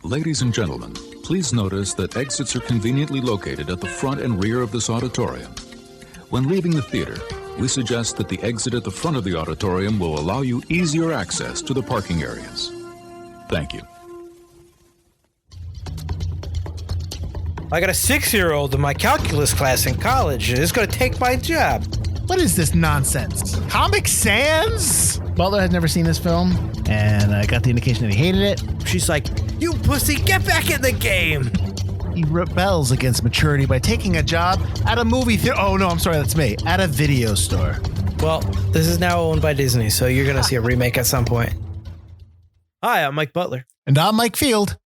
Ladies and gentlemen, please notice that exits are conveniently located at the front and rear of this auditorium. When leaving the theater, we suggest that the exit at the front of the auditorium will allow you easier access to the parking areas. Thank you. I got a 6-year-old in my calculus class in college and it's going to take my job. What is this nonsense? Comic Sans? Butler had never seen this film, and I got the indication that he hated it. She's like, "You pussy, get back in the game." He rebels against maturity by taking a job at a movie theater. Oh, no, I'm sorry, that's me. At a video store. Well, this is now owned by Disney, so you're going to see a remake at some point. Hi, I'm Mike Butler. And I'm Mike Field.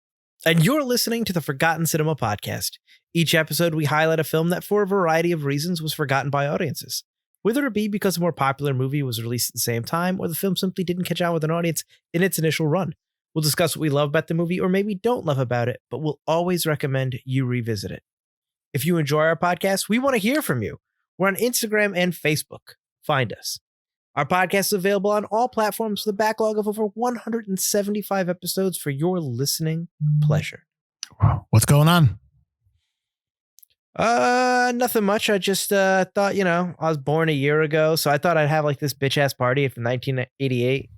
And you're listening to the Forgotten Cinema Podcast. Each episode, we highlight a film that, for a variety of reasons, was forgotten by audiences. Whether it be because a more popular movie was released at the same time, or the film simply didn't catch on with an audience in its initial run. We'll discuss what we love about the movie, or maybe don't love about it, but we'll always recommend you revisit it. If you enjoy our podcast, we want to hear from you. We're on Instagram and Facebook. Find us. Our podcast is available on all platforms with a backlog of over 175 episodes for your listening pleasure. What's going on? Nothing much. I just thought, I was born a year ago, so I thought I'd have like this bitch ass party from 1988.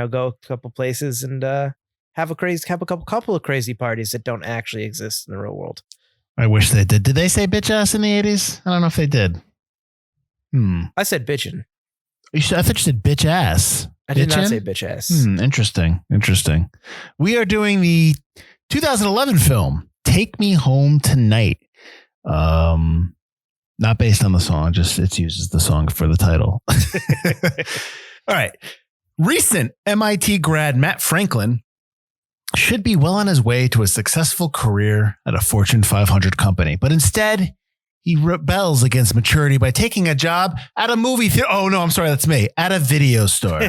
Go a couple places and have a couple of crazy parties that don't actually exist in the real world. I wish they did. Did they say bitch ass in the 80s? I don't know if they did. I said bitchin'. I thought you said bitch ass. I did not say bitch ass. Interesting. We are doing the 2011 film Take Me Home Tonight. Not based on the song, just it uses the song for the title. All right. Recent MIT grad Matt Franklin should be well on his way to a successful career at a Fortune 500 company, but instead he rebels against maturity by taking a job at a movie theater. Oh, no, I'm sorry. That's me. At a video store.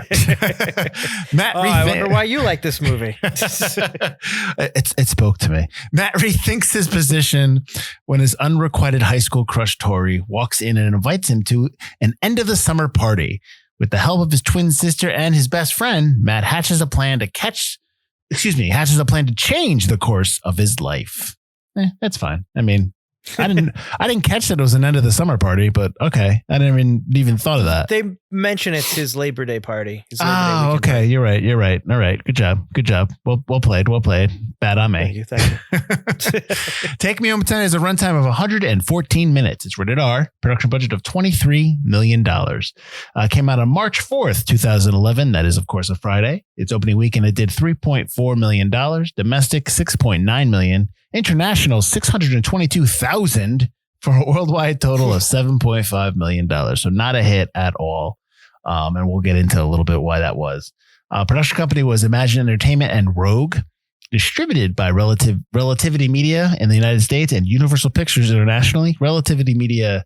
Matt, I wonder why you like this movie. It spoke to me. Matt rethinks his position when his unrequited high school crush, Tori, walks in and invites him to an end of the summer party. With the help of his twin sister and his best friend, Matt hatches a plan to change the course of his life. That's fine. I mean, I didn't catch that it was an end of the summer party, but okay. I didn't even thought of that. They mention it's his Labor Day party. Okay. Party. You're right. All right. Good job. Well played. Bad on me. Thank you. Take Me Home Tonight is a runtime of 114 minutes. It's rated R. Production budget of $23 million. Came out on March 4th, 2011. That is, of course, a Friday. Its opening weekend, it did $3.4 million. Domestic, $6.9 million. International, $622,000 for a worldwide total of $7.5 million. So not a hit at all. And we'll get into a little bit why that was. Production company was Imagine Entertainment and Rogue. Distributed by Relativity Media in the United States and Universal Pictures internationally. Relativity Media,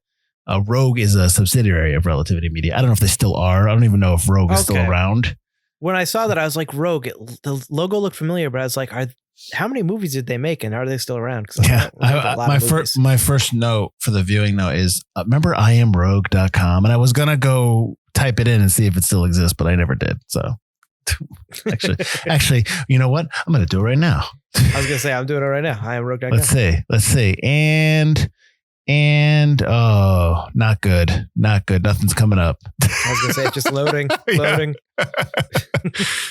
Rogue is a subsidiary of Relativity Media. I don't know if they still are. I don't even know if Rogue is still around. When I saw that, I was like, Rogue. The logo looked familiar, but I was like, how many movies did they make, and are they still around? Yeah, my first note for the viewing though is remember IamRogue.com, and I was gonna go type it in and see if it still exists, but I never did. So actually, you know what? I'm gonna do it right now. I was gonna say I'm doing it right now. IamRogue.com. Let's see, and oh, not good. Nothing's coming up. I was gonna say just loading.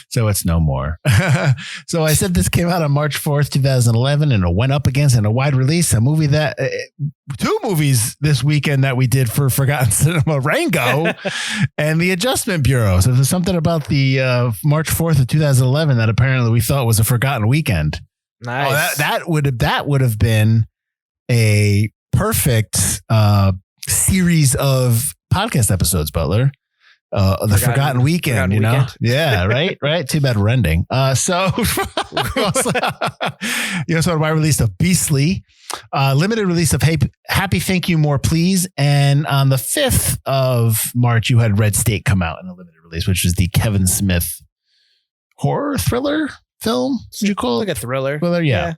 So it's no more. So I said this came out on March 4th, 2011, and it went up against in a wide release. A movie that two movies this weekend that we did for Forgotten Cinema, Rango and The Adjustment Bureau. So there's something about the March 4th of 2011 that apparently we thought was a forgotten weekend. Nice. That would have been a perfect series of podcast episodes, Butler. The Forgotten Weekend, Yeah, right. Too bad we're ending. So you also had a wide release of Beastly, limited release of Happy Thank You More Please, and on the 5th of March you had Red State come out in a limited release, which is the Kevin Smith horror thriller film. Would you call it? Like a thriller? Yeah.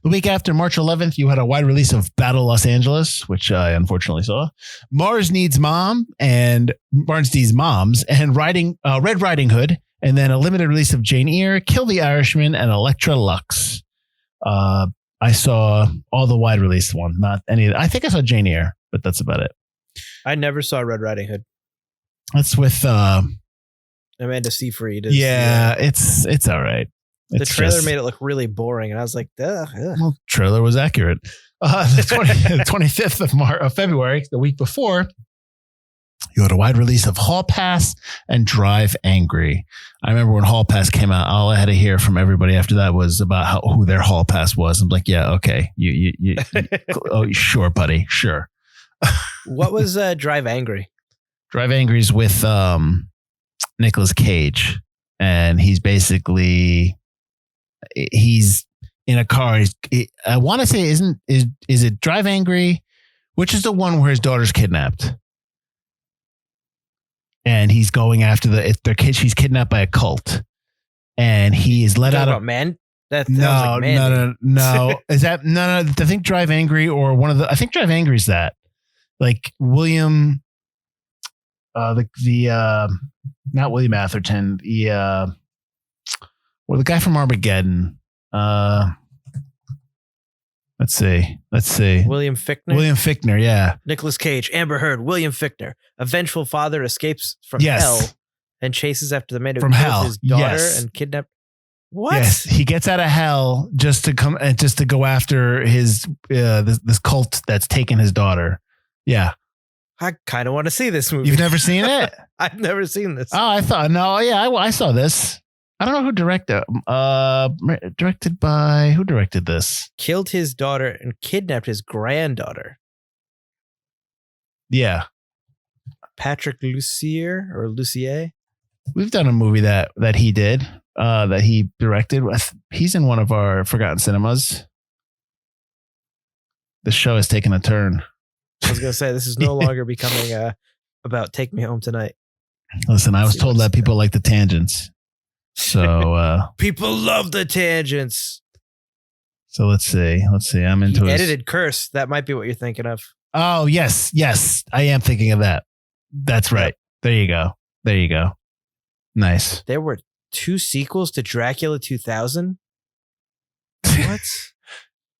The week after, March 11th, you had a wide release of Battle Los Angeles, which I unfortunately saw. Mars Needs Moms and Red Riding Hood And then a limited release of Jane Eyre, Kill the Irishman, and Electra Lux. I saw all the wide release ones, not any. I think I saw Jane Eyre, but that's about it. I never saw Red Riding Hood. That's with Amanda Seyfried. It's all right. The trailer made it look really boring, and I was like, ugh. Well, trailer was accurate. The 25th of February, the week before, you had a wide release of Hall Pass and Drive Angry. I remember when Hall Pass came out, all I had to hear from everybody after that was about who their Hall Pass was. I'm like, yeah, okay. You oh, sure, buddy. Sure. What was Drive Angry? Drive Angry's with Nicolas Cage. And he's in a car. I want to say, is it Drive Angry? Which is the one where his daughter's kidnapped? And he's going after she's kidnapped by a cult, and he is let out of man. That no. Is that no? I think Drive Angry or one of the. I think Drive Angry is that, like William, not William Atherton, the guy from Armageddon. Let's see. William Fichtner. William Fichtner, yeah. Nicolas Cage, Amber Heard, William Fichtner. A vengeful father escapes from hell and chases after the man who killed his daughter and kidnapped. What? Yes, he gets out of hell just to go after his this cult that's taken his daughter. Yeah. I kind of want to see this movie. You've never seen it? I've never seen this. Oh, I thought I saw this. I don't know who directed. Directed by who directed this? Killed his daughter and kidnapped his granddaughter. Yeah, Patrick Lussier. We've done a movie that he did. That he directed. He's in one of our Forgotten Cinemas. The show has taken a turn. I was going to say this is no longer becoming about Take Me Home Tonight. Listen, I was told that people like the tangents. So people love the tangents. So let's see. I'm into it. Edited Curse. That might be what you're thinking of. Oh, yes. I am thinking of that. That's right. There you go. Nice. There were 2 sequels to Dracula 2000. What?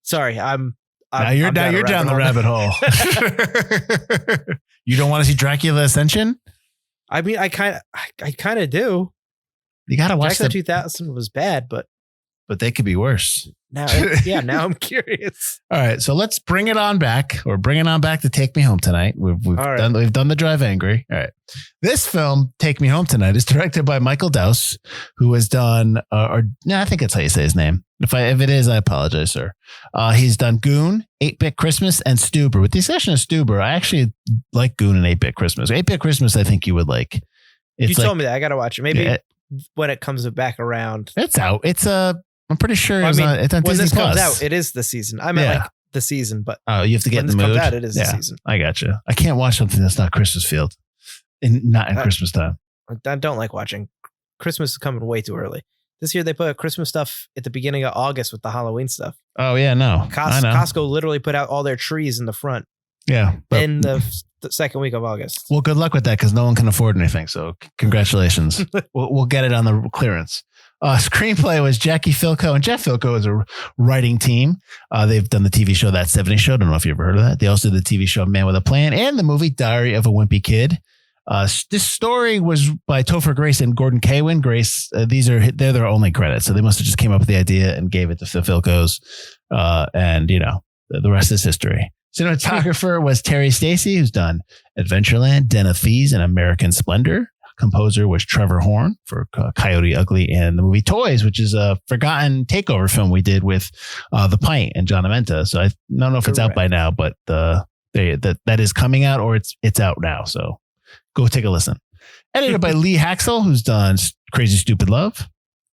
Sorry, you're down the rabbit hole. You don't want to see Dracula Ascension? I mean, I kind of do. You gotta watch Dracula 2000 was bad, but they could be worse. Now I'm curious. All right, so let's bring it on back, or bring it on back to Take Me Home Tonight. We've done the Drive Angry. All right, this film, Take Me Home Tonight, is directed by Michael Dowse, who has done, I think that's how you say his name. If it is, I apologize, sir. He's done Goon, 8-Bit Christmas, and Stuber. With the exception of Stuber, I actually like Goon and 8-Bit Christmas. 8-Bit Christmas, I think you would like. You told me that. I gotta watch it. Maybe. When it comes back around, it's out. I'm pretty sure it's on Disney when this Plus. Comes out, it is the season. I mean, like the season, but you have to get in the mood. When this comes out, it is the season. I gotcha. I can't watch something that's not Christmas Field, not in Christmas time. I don't like watching. Christmas is coming way too early. This year they put Christmas stuff at the beginning of August with the Halloween stuff. Oh yeah, no. Costco literally put out all their trees in the front. Yeah, in the second week of August. Well, good luck with that because no one can afford anything. So congratulations. we'll get it on the clearance. Screenplay was Jackie Filco, and Jeff Filco is a writing team. They've done the TV show That 70s Show. Don't know if you ever heard of that. They also did the TV show Man with a Plan and the movie Diary of a Wimpy Kid. This story was by Topher Grace and Gordon Kaywin. Grace, they're their only credits, so they must have just came up with the idea and gave it to the Filcos. And the rest is history. Cinematographer was Terry Stacy, who's done Adventureland, Den of Thieves, and American Splendor. Composer was Trevor Horn for Coyote Ugly and the movie Toys, which is a forgotten takeover film we did with The Pint and John Amenta. So I don't know if it's out by now, but that is coming out, or it's out now. So go take a listen. Edited by Lee Haxel, who's done Crazy Stupid Love,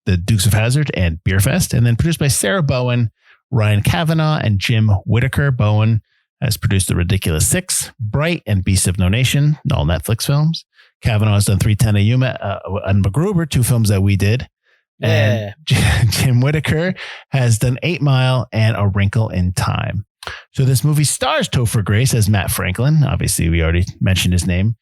The Dukes of Hazzard, and Beer Fest. And then produced by Sarah Bowen, Ryan Kavanaugh, and Jim Whitaker. Bowen has produced The Ridiculous Six, Bright, and Beasts of No Nation, all Netflix films. Kavanaugh has done 310 of Yuma and MacGruber, 2 films that we did. And Jim Whitaker has done 8 Mile and A Wrinkle in Time. So this movie stars Topher Grace as Matt Franklin. Obviously, we already mentioned his name.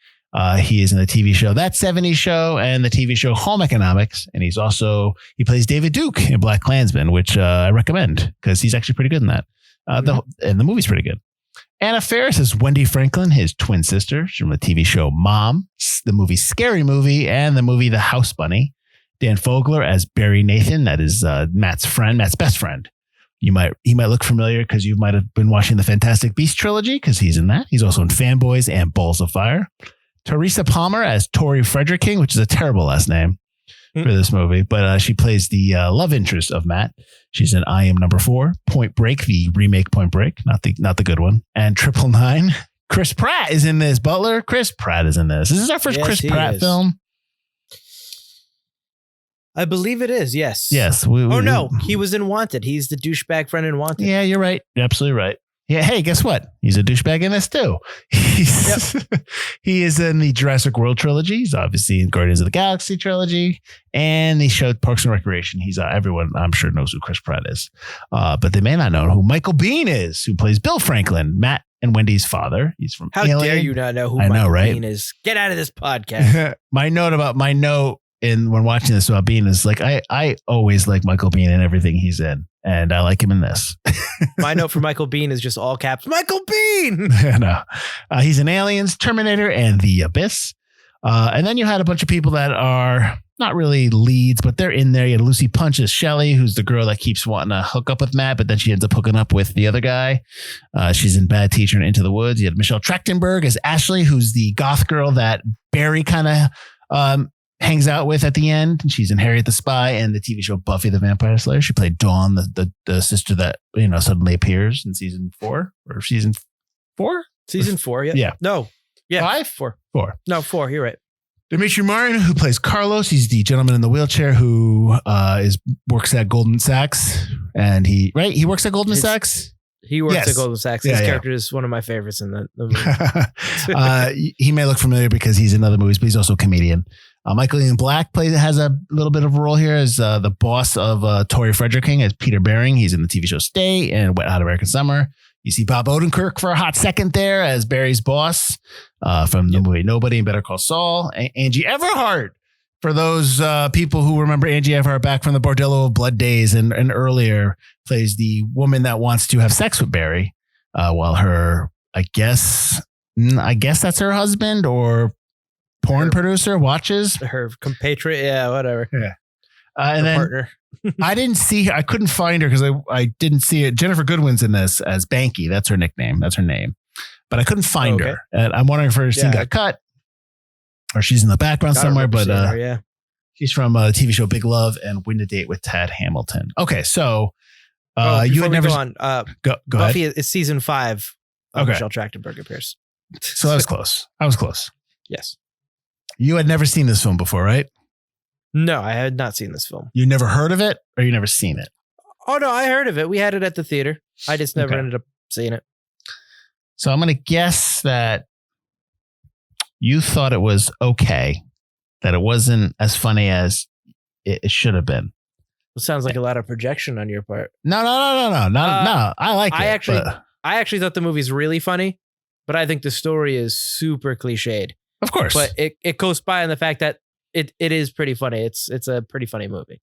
He is in the TV show That 70s Show and the TV show Home Economics. And he plays David Duke in Black Klansman, which I recommend because he's actually pretty good in that. And the movie's pretty good. Anna Faris is Wendy Franklin, his twin sister. She's from the TV show Mom, the movie Scary Movie, and the movie The House Bunny. Dan Fogler as Barry Nathan. That is Matt's best friend. He might look familiar because you might have been watching the Fantastic Beasts trilogy because he's in that. He's also in Fanboys and Balls of Fire. Teresa Palmer as Tori Frederick-King, which is a terrible last name for this movie, but she plays the love interest of Matt. She's in I Am Number 4, Point Break, the remake Point Break, not the good one, and 999. Chris Pratt is in this. Butler, Chris Pratt is in this. This is our first Chris Pratt film. I believe it is. Yes. Yes. No, he was in Wanted. He's the douchebag friend in Wanted. Yeah, you're right. You're absolutely right. Yeah. Hey, guess what? He's a douchebag in this too. He is in the Jurassic World trilogy. He's obviously in Guardians of the Galaxy trilogy, and they showed Parks and Recreation. He's everyone I'm sure knows who Chris Pratt is, but they may not know who Michael Biehn is, who plays Bill Franklin, Matt and Wendy's father. He's from How Alien. dare you not know who Michael Biehn is? Get out of this podcast. My note when watching this about Biehn is like I always like Michael Biehn in everything he's in. And I like him in this. My note for Michael Biehn is just all caps. Michael Biehn! No. He's in Aliens, Terminator, and The Abyss. And then you had a bunch of people that are not really leads, but they're in there. You had Lucy Punch as Shelley, who's the girl that keeps wanting to hook up with Matt, but then she ends up hooking up with the other guy. She's in Bad Teacher and Into the Woods. You had Michelle Trachtenberg as Ashley, who's the goth girl that Barry kind of hangs out with at the end. She's in Harriet the Spy and the TV show Buffy the Vampire Slayer. She played Dawn, the sister that suddenly appears in season 4 or season 4. Season 4, yeah. Yeah. No. Yeah. 5? 4. 4. No, 4. You're right. Dimitri Martin, who plays Carlos. He's the gentleman in the wheelchair who works at Goldman Sachs, and he works at Goldman Sachs. He works at Goldman Sachs. His character is one of my favorites in the movie. He may look familiar because he's in other movies, but he's also a comedian. Michael Ian Black has a little bit of a role here as the boss of Tori Frederick-King as Peter Baring. He's in the TV show Stay and Wet Hot American Summer. You see Bob Odenkirk for a hot second there as Barry's boss from the movie Nobody and Better Call Saul. Angie Everhart, for those people who remember Angie Everhart back from the Bordello of Blood days and earlier, plays the woman that wants to have sex with Barry while her, I guess that's her husband or porn producer watches her compatriot. Yeah, whatever. Yeah. And then partner. I didn't see her. I couldn't find her because I didn't see it. Jennifer Goodwin's in this as Banky. That's her nickname. That's her name. But I couldn't find her. And I'm wondering if her scene got cut or she's in the background somewhere. But she's from a TV show Big Love and Win a Date with Tad Hamilton. Okay, so you had never go on. Go Buffy ahead. is season 5. Michelle Trachtenberg appears. So I was close. Yes. You had never seen this film before, right? No, I had not seen this film. You never heard of it or you never seen it? Oh, no, I heard of it. We had it at the theater. I just never ended up seeing it. So I'm going to guess that you thought it was okay, that it wasn't as funny as it should have been. It sounds like a lot of projection on your part. No. No. I like it. I actually thought the movie's really funny, but I think the story is super cliched. Of course. But it goes by on the fact that it is pretty funny. It's a pretty funny movie.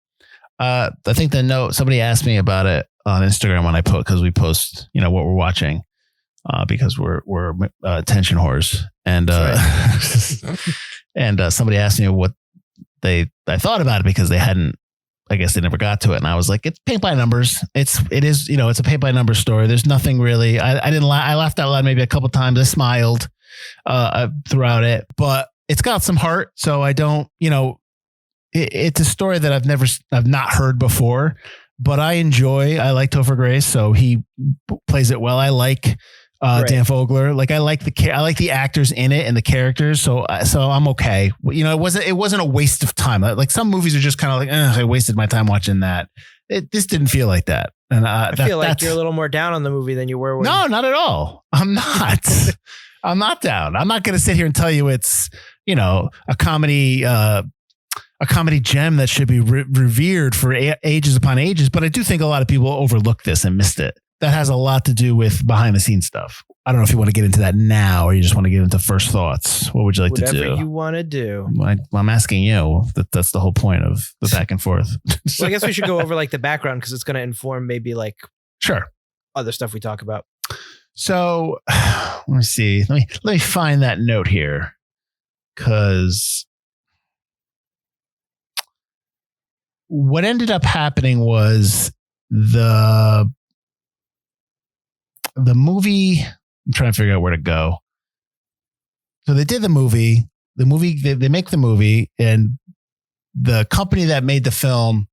I think somebody asked me about it on Instagram when I put, because we post, what we're watching, because we're attention whores. And, and somebody asked me what I thought about it because they hadn't, I guess they never got to it. And I was like, it's paint by numbers. It is, it's a paint by numbers story. There's nothing really, I laughed out loud maybe a couple times. I smiled throughout it, but it's got some heart. So I don't, it's a story that I've not heard before, but I like Topher Grace. So he plays it well. I like Dan Fogler. Like I like the actors in it and the characters. So I'm okay. It wasn't a waste of time. Like some movies are just kind of like, I wasted my time watching that. This didn't feel like that. And I feel like you're a little more down on the movie than you were. No, not at all. I'm not. I'm not down. I'm not going to sit here and tell you it's, a comedy gem that should be revered for ages upon ages. But I do think a lot of people overlooked this and missed it. that has a lot to do with behind the scenes stuff. I don't know if you want to get into that now or you just want to get into first thoughts. What would you like to do? Whatever you want to do. I'm asking you. That's the whole point of the back and forth. Well, I guess we should go over like the background because it's going to inform maybe like other stuff we talk about. So let me see. Let me find that note here because what ended up happening was the movie. I'm trying to figure out where to go. So they did the movie. They make the movie, and the company that made the film,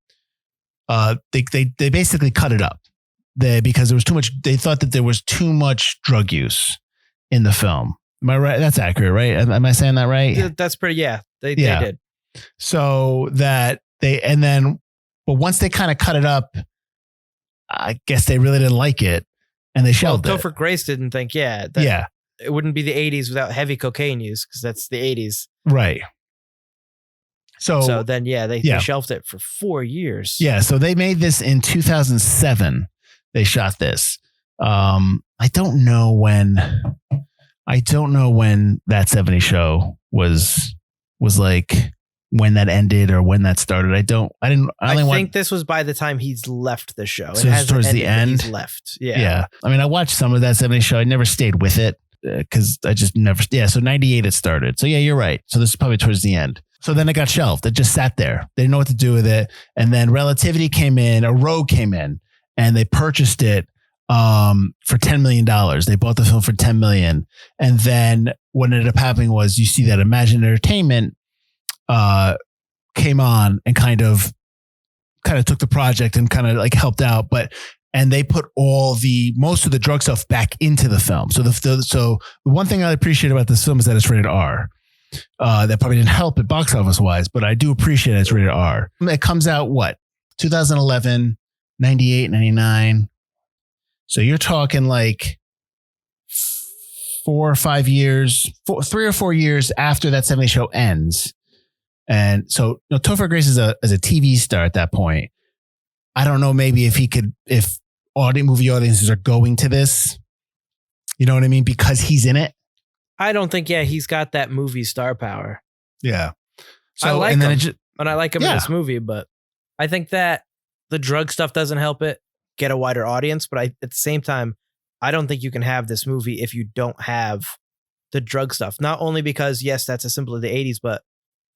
they basically cut it up. Because there was too much. They thought that there was too much drug use in the film. Am I right? That's accurate, right? Am I saying that right? That's pretty. Yeah, they did. So that but once they kind of cut it up, I guess they really didn't like it. And they shelved it. Topher Grace didn't think, it wouldn't be the 80s without heavy cocaine use because that's the 80s. Right. So then, they shelved it for 4 years. Yeah. So they made this in 2007. They shot this. I don't know when that 70 show was like when that ended or when that started. I think this was by the time he's left the show. So it's towards the end. He's left. Yeah. Yeah. I mean, I watched some of that 70 show. I never stayed with it because I just never. Yeah. So 98 it started. So yeah, you're right. So this is probably towards the end. So then it got shelved. It just sat there. They didn't know what to do with it. And then Relativity came in, a Rogue came in, and they purchased it for $10 million. They bought the film for $10 million. And then what ended up happening was you see that Imagine Entertainment came on and kind of took the project and kind of like helped out, and they put most of the drug stuff back into the film. So the one thing I appreciate about this film is that it's rated R. That probably didn't help it box office wise, but I do appreciate it's rated R. It comes out 2011, 98, 99. So you're talking like 3 or 4 years after that 70 show ends. And so Topher Grace is a TV star at that point. I don't know, maybe if movie audiences are going to this, you know what I mean? Because he's in it. I don't think, he's got that movie star power. Yeah. So I like him, and I like him in this movie, but I think that the drug stuff doesn't help it get a wider audience. But at the same time, I don't think you can have this movie if you don't have the drug stuff. Not only because, yes, that's a symbol of the 80s, but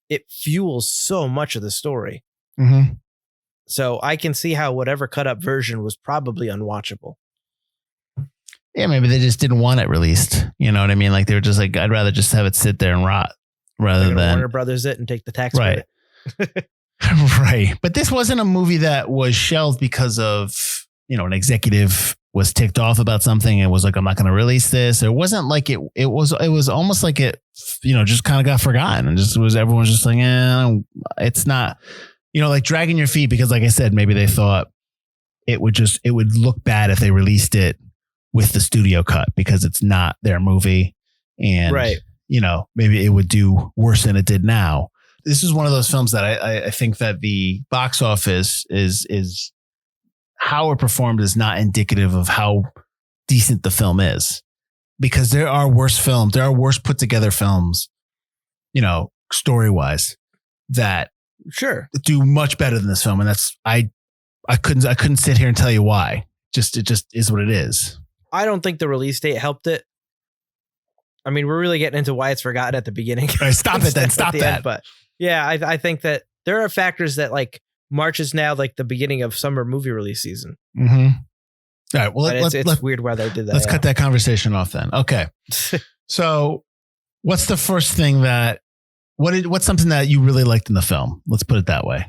it fuels so much of the story. Mm-hmm. So I can see how whatever cut up version was probably unwatchable. Yeah, maybe they just didn't want it released. You know what I mean? Like they were just like, I'd rather just have it sit there and rot rather than Warner Brothers it and take the tax right. Right. But this wasn't a movie that was shelved because of, an executive was ticked off about something and was like, I'm not going to release this. It wasn't like it was almost like it, just kind of got forgotten and everyone's just like, it's not, like dragging your feet because like I said, maybe they thought it would look bad if they released it with the studio cut because it's not their movie. And, maybe it would do worse than it did now. This is one of those films that I think that the box office is how it performed is not indicative of how decent the film is, because there are worse films. There are worse put together films, story wise that do much better than this film. And that's, I couldn't sit here and tell you why. It just is what it is. I don't think the release date helped it. I mean, we're really getting into why it's forgotten at the beginning. Right, stop it then. Stop that. End, but yeah, I think that there are factors that like March is now like the beginning of summer movie release season. Mm-hmm. All right. Well, it's weird why they did that. Let's cut that conversation off then. Okay. So what's the first thing what's something that you really liked in the film? Let's put it that way.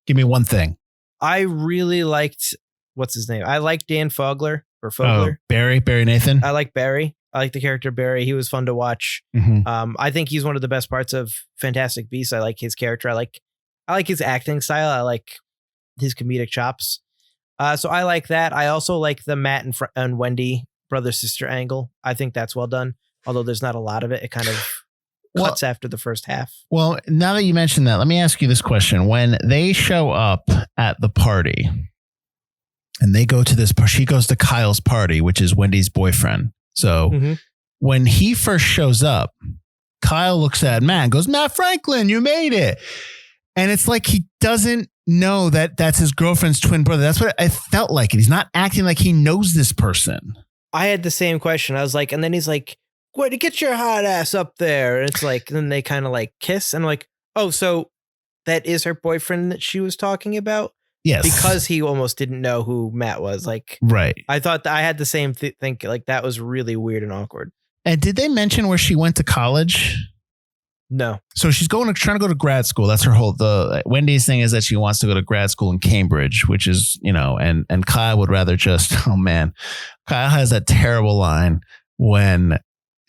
Give me one thing. I really liked, what's his name? I like Dan Fogler or Fogler. Oh, Barry Nathan. I like Barry. I like the character Barry. He was fun to watch. Mm-hmm. I think he's one of the best parts of Fantastic Beasts. I like his character. I like his acting style. I like his comedic chops. So I like that. I also like the Matt and Wendy brother-sister angle. I think that's well done. Although there's not a lot of it. It kind of cuts after the first half. Well, now that you mentioned that, let me ask you this question. When they show up at the party and they go to this, she goes to Kyle's party, which is Wendy's boyfriend. So when he first shows up, Kyle looks at Matt and goes, Matt Franklin, you made it. And it's like he doesn't know that that's his girlfriend's twin brother. That's what I felt like. And he's not acting like he knows this person. I had the same question. I was like, and then he's like, "What? Get your hot ass up there." And it's like, then they kind of like kiss. And I'm like, oh, so that is her boyfriend that she was talking about? Yes. Because he almost didn't know who Matt was. Like, right. I thought that I had the same think. Like, that was really weird and awkward. And did they mention where she went to college? No. So she's trying to go to grad school. That's her Wendy's thing is that she wants to go to grad school in Cambridge, which is, and Kyle would rather just, oh man, Kyle has that terrible line when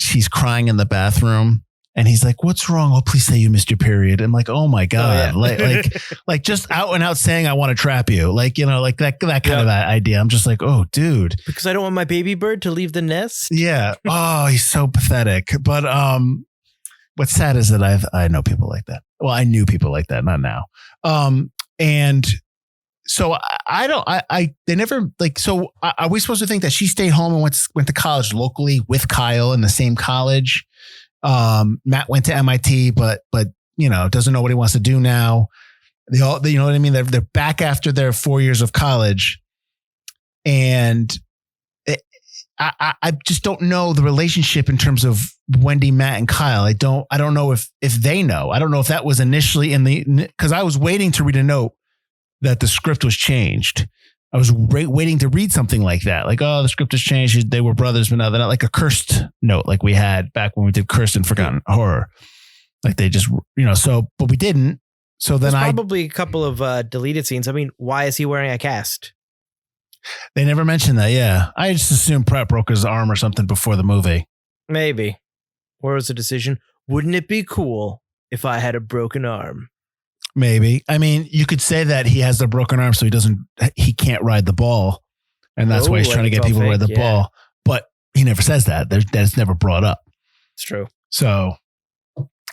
she's crying in the bathroom and he's like, what's wrong? Oh, please say you missed your period. And like, oh my God, oh, yeah. like just out and out saying, I want to trap you. Like, like that kind of idea. I'm just like, oh dude, because I don't want my baby bird to leave the nest. Yeah. Oh, he's so pathetic. But, what's sad is that I know people like that. Well, I knew people like that, not now. And so they never like, so are we supposed to think that she stayed home and went to college locally with Kyle in the same college? Matt went to MIT, but doesn't know what he wants to do now. They all, you know what I mean? They're back after their 4 years of college. And I just don't know the relationship in terms of Wendy, Matt, and Kyle. I don't know if they know. I don't know if that was initially because I was waiting to read a note that the script was changed. I was waiting to read something like that. Like, oh, the script has changed. They were brothers, but now they're not, like a cursed note like we had back when we did Cursed and Forgotten Horror. Like they just, but we didn't. So then probably a couple of deleted scenes. I mean, why is he wearing a cast? They never mentioned that. Yeah. I just assumed Pratt broke his arm or something before the movie. Maybe. Or was the decision, wouldn't it be cool if I had a broken arm? Maybe. I mean, you could say that he has the broken arm, so he can't ride the ball. And that's why he's trying to get people to ride the ball. But he never says that. That's never brought up. It's true. So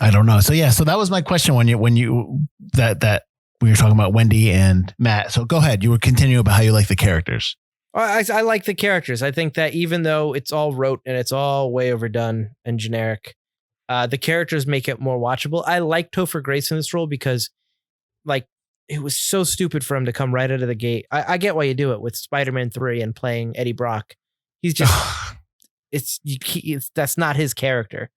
I don't know. So yeah, so that was my question when you that we were talking about Wendy and Matt. So go ahead. You were continuing about how you like the characters. I like the characters. I think that even though it's all rote and it's all way overdone and generic, the characters make it more watchable. I like Topher Grace in this role because, like, it was so stupid for him to come right out of the gate. I get why you do it with Spider-Man 3 and playing Eddie Brock. He's just, that's not his character.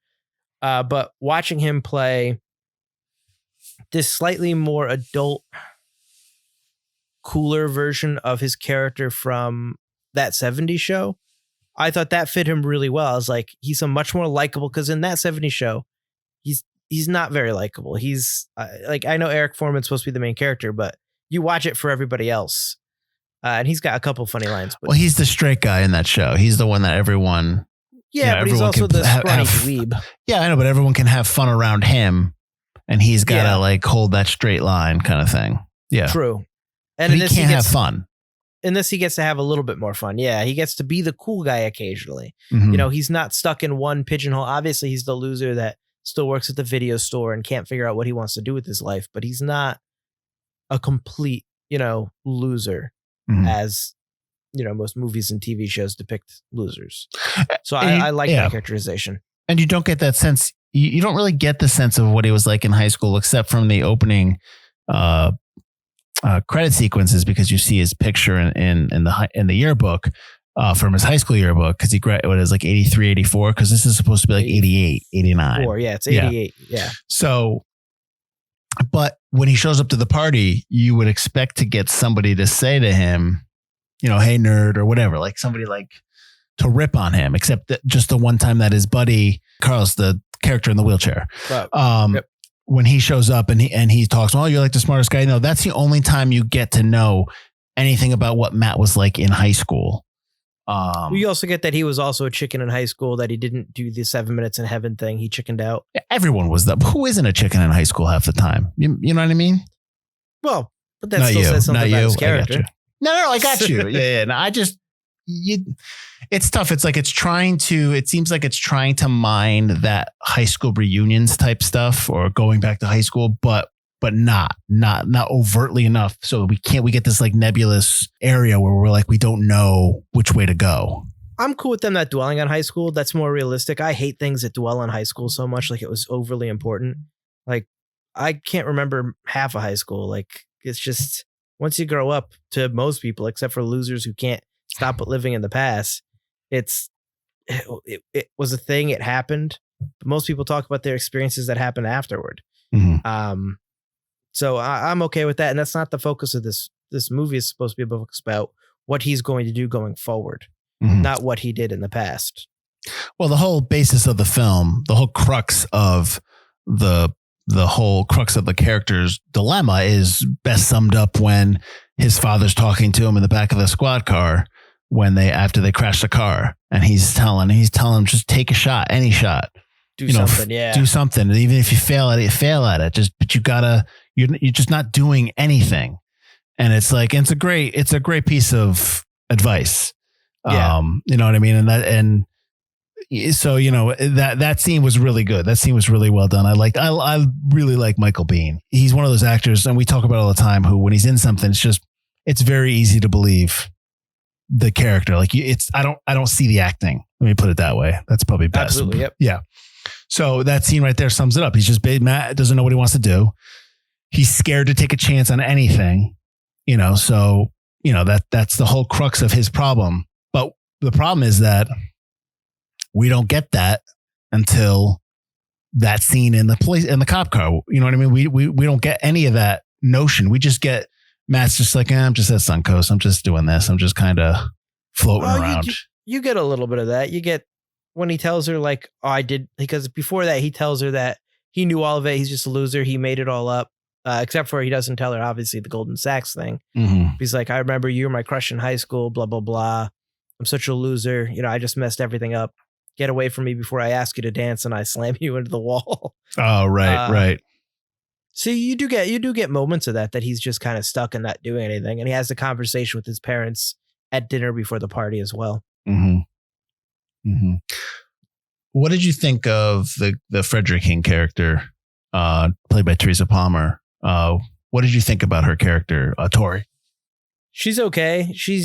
But watching him play this slightly more adult, cooler version of his character from that 70s show, I thought that fit him really well. I was like, he's a much more likable, because in that 70s show, he's not very likable. He's I know Eric Foreman's supposed to be the main character, but you watch it for everybody else. And he's got a couple funny lines. But, well, he's the straight guy in that show. He's the one that everyone. Yeah, but he's also the scrawny dweeb. Yeah, I know, but everyone can have fun around him, and he's got to like hold that straight line kind of thing. Yeah, true. And he can't have fun. In this, he gets to have a little bit more fun. Yeah, he gets to be the cool guy occasionally. Mm-hmm. He's not stuck in one pigeonhole. Obviously, he's the loser that still works at the video store and can't figure out what he wants to do with his life. But he's not a complete, loser, as most movies and TV shows depict losers. So I like that characterization. And you don't get that sense. You don't really get the sense of what he was like in high school, except from the opening credit sequences, because you see his picture in the yearbook from his high school yearbook, because he graduated as like 83, 84, because this is supposed to be like 88, 89. Yeah, it's 88. Yeah. So, but when he shows up to the party, you would expect to get somebody to say to him, hey, nerd, or whatever, like somebody like to rip on him, except that just the one time that his buddy, Carl's the character in the wheelchair. Yep. When he shows up and he talks, oh, you're like the smartest guy. No, that's the only time you get to know anything about what Matt was like in high school. We also get that he was also a chicken in high school, that he didn't do the 7 minutes in heaven thing. He chickened out. Everyone was that. Who isn't a chicken in high school half the time? You know what I mean? Well, but that still says something about his character. No, I got you. Yeah. No, it's tough. It's like it seems like it's trying to mine that high school reunions type stuff or going back to high school, but but not overtly enough. So we get this like nebulous area where we're like, we don't know which way to go. I'm cool with them not dwelling on high school. That's more realistic. I hate things that dwell on high school so much. Like it was overly important. Like I can't remember half of high school. Like it's just once you grow up, to most people, except for losers who can't stop living in the past, it was a thing. It happened. But most people talk about their experiences that happened afterward. Mm-hmm. So I'm okay with that. And that's not the focus of this. This movie is supposed to be a book about what he's going to do going forward. Mm-hmm. Not what he did in the past. Well, the whole basis of the film, the whole crux of the character's dilemma is best summed up when his father's talking to him in the back of the squad car after they crash the car, and he's telling him just take a shot, any shot, do something, do something, and even if you fail at it, but you're just not doing anything, and it's like it's a great piece of advice. Yeah. You know what I mean? And so, that scene was really good. That scene was really well done. I really like Michael Biehn. He's one of those actors, and we talk about it all the time, who, when he's in something, it's very easy to believe the character. Like I don't see the acting. Let me put it that way. That's probably best. Absolutely. Yep. Yeah. So that scene right there sums it up. He's just Matt doesn't know what he wants to do. He's scared to take a chance on anything, so, that's the whole crux of his problem. But the problem is that we don't get that until that scene in the cop car. You know what I mean? We don't get any of that notion. We just get Matt's just like, I'm just at Suncoast. I'm just doing this. I'm just kind of floating around. You get a little bit of that. You get when he tells her like, oh, I did, because before that he tells her that he knew all of it. He's just a loser. He made it all up. Except for he doesn't tell her, obviously, the Golden Sacks thing. Mm-hmm. He's like, I remember you were my crush in high school, blah, blah, blah. I'm such a loser. I just messed everything up. Get away from me before I ask you to dance and I slam you into the wall. Oh, right, right. So you do get moments of that he's just kind of stuck and not doing anything. And he has a conversation with his parents at dinner before the party as well. Mm-hmm. Mm-hmm. What did you think of the Frederick King character played by Teresa Palmer? What did you think about her character, Tori? She's okay. She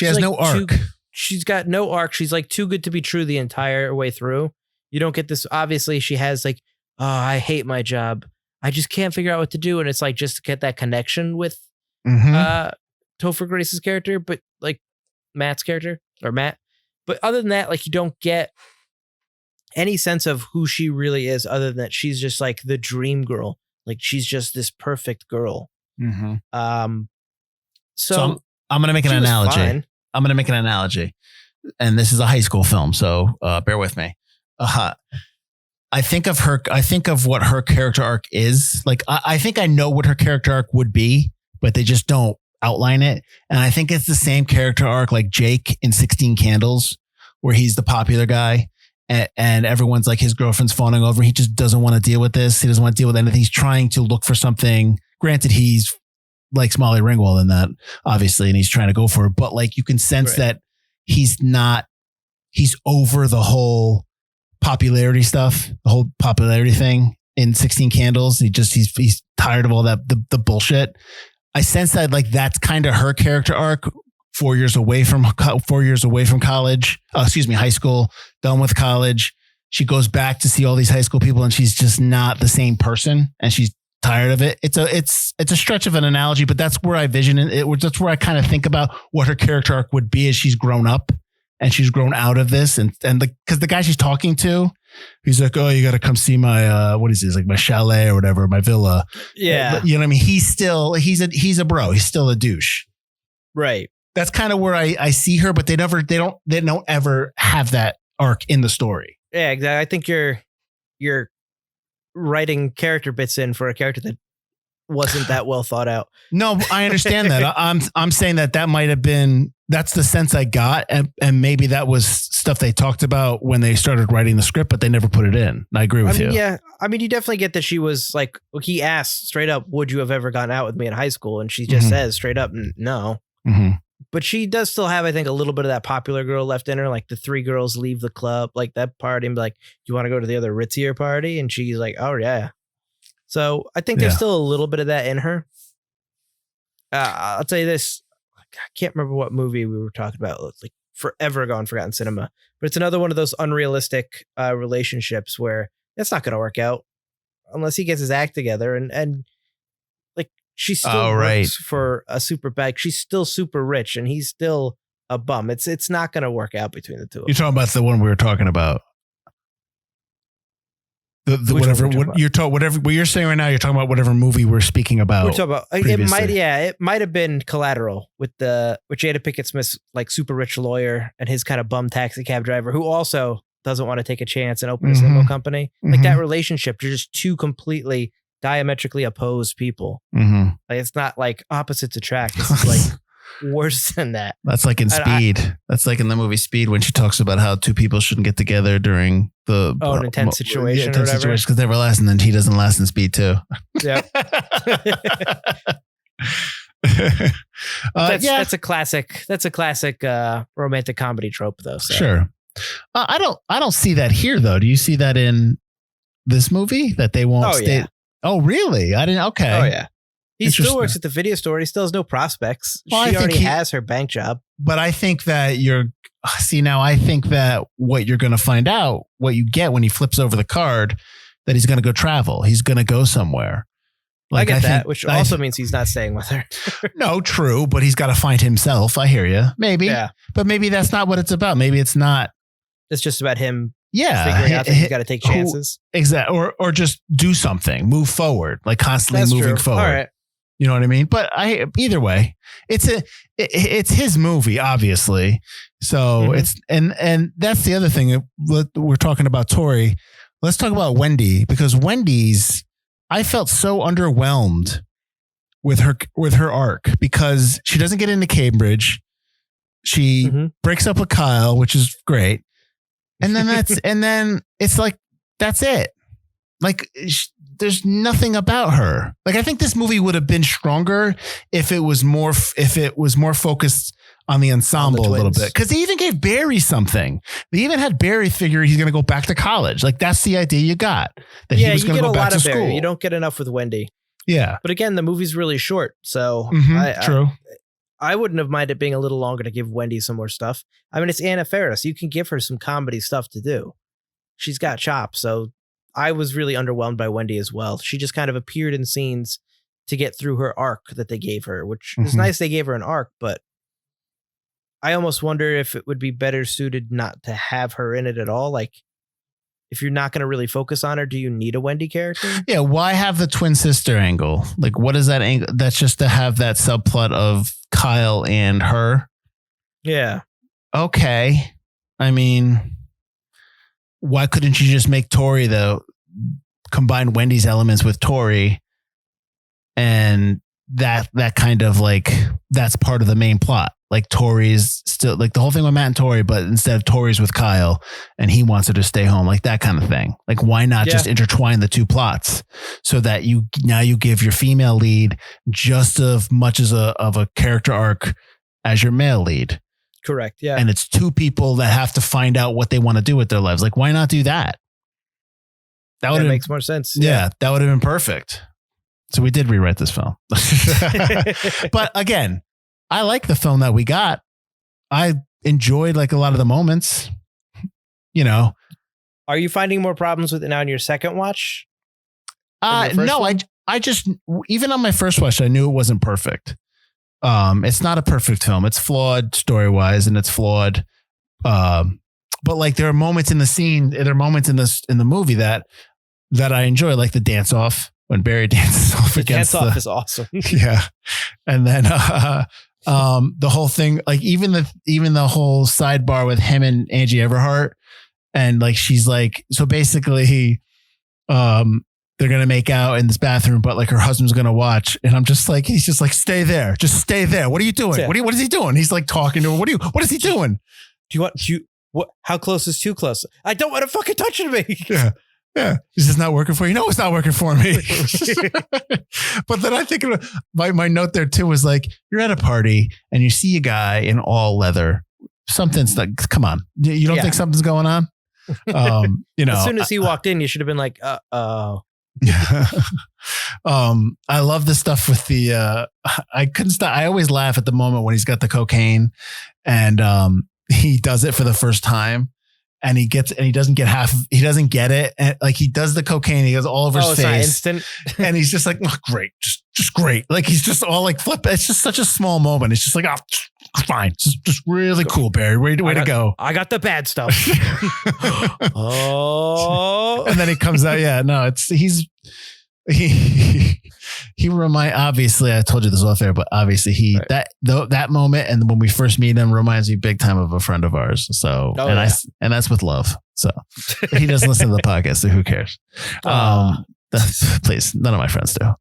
has no arc. She's got no arc. She's like too good to be true the entire way through. You don't get this. Obviously, she has like, oh, I hate my job. I just can't figure out what to do. And it's like just to get that connection with Topher Grace's character, but like Matt's character or Matt. But other than that, like you don't get any sense of who she really is other than that she's just like the dream girl. Like she's just this perfect girl. Mm-hmm. So I'm going to make an analogy. I'm going to make an analogy, and this is a high school film, so bear with me. I think of what her character arc is. Like, I think I know what her character arc would be, but they just don't outline it. And I think it's the same character arc like Jake in 16 Candles, where he's the popular guy and everyone's like, his girlfriend's fawning over. He just doesn't want to deal with this. He doesn't want to deal with anything. He's trying to look for something. Granted, he's likes Molly Ringwald in that, obviously, and he's trying to go for it. But like, you can sense that he's over the whole popularity stuff, the whole popularity thing in 16 Candles. He's tired of all that, the bullshit. I sense that like, that's kind of her character arc. 4 years away from college, high school, done with college. She goes back to see all these high school people and she's just not the same person and she's tired of it. It's a stretch of an analogy, but that's where I vision it. That's where I kind of think about what her character arc would be as she's grown up and she's grown out of this. And because the guy she's talking to, he's like, oh, you got to come see my, what is this? Like my chalet or whatever, my villa. Yeah. You know what I mean? He's a bro. He's still a douche. Right. That's kind of where I see her, but they don't ever have that arc in the story. Yeah, exactly. I think you're writing character bits in for a character that wasn't that well thought out. No, I understand that. I'm saying that might have been, that's the sense I got. And maybe that was stuff they talked about when they started writing the script, but they never put it in. I agree with you. Yeah. I mean, you definitely get that she was like, he asked straight up, would you have ever gone out with me in high school? And she just says straight up, no. Mm-hmm. But she does still have, I think, a little bit of that popular girl left in her. Like the three girls leave the club, like that party, and be like, "You want to go to the other ritzier party?" And she's like, "Oh yeah." So I think there's still a little bit of that in her. I'll tell you this. I can't remember what movie we were talking about, like forever ago on Forgotten Cinema, but it's another one of those unrealistic relationships where it's not going to work out unless he gets his act together. And like she still works for a super bag. She's still super rich and he's still a bum. It's not going to work out between the two of them. You're talking about the one we were talking about. What you're saying right now, you're talking about whatever movie we're speaking about. We're talking about it might have been Collateral with Jada Pinkett Smith's like super rich lawyer and his kind of bum taxi cab driver who also doesn't want to take a chance and open a limo company. Like that relationship, you're just two completely diametrically opposed people. Like it's not like opposites attract. It's like worse than that. That's like in Speed. That's like in the movie Speed when she talks about how two people shouldn't get together during the an intense situation or whatever. Because they were last, and then he doesn't last in Speed too. Yeah. That's a classic. That's a classic romantic comedy trope, though. So. Sure. I don't see that here though. Do you see that in this movie that they won't stay? Yeah. Oh, really? I didn't. Okay. Oh, yeah. He still works at the video store. He still has no prospects. Well, she already has her bank job. But I think that I think that what you're going to find out, what you get when he flips over the card, that he's going to go travel. He's going to go somewhere. Like, I get that, which also means he's not staying with her. No, true. But he's got to find himself. I hear you. Maybe. Yeah. But maybe that's not what it's about. Maybe it's not. It's just about him. Yeah, figuring out that he's got to take chances. Exactly. Or just do something. Move forward. Like constantly moving forward. All right. You know what I mean? But either way, it's his movie, obviously. So it's and that's the other thing. We're talking about Tori. Let's talk about Wendy, because Wendy's, I felt so underwhelmed with her arc because she doesn't get into Cambridge. She breaks up with Kyle, which is great. And then it's like, that's it. Like there's nothing about her. Like I think this movie would have been stronger if it was more focused on the ensemble a little bit. Because they even gave Barry something. They even had Barry figure he's going to go back to college. Like that's the idea you got. That he was going to go back to school. Barry. You don't get enough with Wendy. Yeah. But again, the movie's really short. So true. I wouldn't have minded being a little longer to give Wendy some more stuff. I mean, it's Anna Faris. You can give her some comedy stuff to do. She's got chops. So I was really underwhelmed by Wendy as well. She just kind of appeared in scenes to get through her arc that they gave her, which is nice. They gave her an arc, but I almost wonder if it would be better suited not to have her in it at all. Like if you're not going to really focus on her, do you need a Wendy character? Yeah. Why have the twin sister angle? Like what is that angle? That's just to have that subplot of Kyle and her. Yeah. Okay. I mean, why couldn't you just make Tori combine Wendy's elements with Tori and that kind of like, that's part of the main plot. Like Tori's still like the whole thing with Matt and Tori, but instead of Tori's with Kyle and he wants her to stay home, like that kind of thing. Like why not just intertwine the two plots so that you give your female lead just as much of a character arc as your male lead. Correct. Yeah. And it's two people that have to find out what they want to do with their lives. Like, why not do that? That makes more sense. Yeah. That would have been perfect. So we did rewrite this film. But again, I like the film that we got. I enjoyed like a lot of the moments, you know. Are you finding more problems with it now in your second watch? No, I just, even on my first watch, I knew it wasn't perfect. It's not a perfect film. It's flawed story-wise and it's flawed. But like there are moments in the scene, there are moments in the movie that I enjoy, like the dance off when Barry dances off against the dance off is awesome. Yeah. And then the whole thing, like even the whole sidebar with him and Angie Everhart, and like she's like, so basically they're going to make out in this bathroom, but like her husband's going to watch. And I'm just like, he's just like, stay there. Just stay there. What are you doing? Yeah. What is he doing? He's like talking to her. What is he doing? How close is too close? I don't want to fucking touch me. Yeah. Yeah. Is this not working for you? No, it's not working for me. But then I think my note there too was like, you're at a party and you see a guy in all leather. Something's like, come on. You don't think something's going on? You know, as soon as he walked in, you should have been like, oh. I love the stuff with the I couldn't stop. I always laugh at the moment when he's got the cocaine and he does it for the first time and he doesn't get it. And like he does the cocaine, he goes all over his face instant. and he's just like, oh, great. Just great. Like he's just all like flip. It's just such a small moment. It's just like, oh, fine. Just really cool, Barry. Way to go. I got the bad stuff. Oh. And then he comes out. Yeah, no, obviously I told you this off air, but obviously that moment and when we first meet him reminds me big time of a friend of ours. So, and that's with love. So he doesn't listen to the podcast. So who cares? Please, none of my friends do.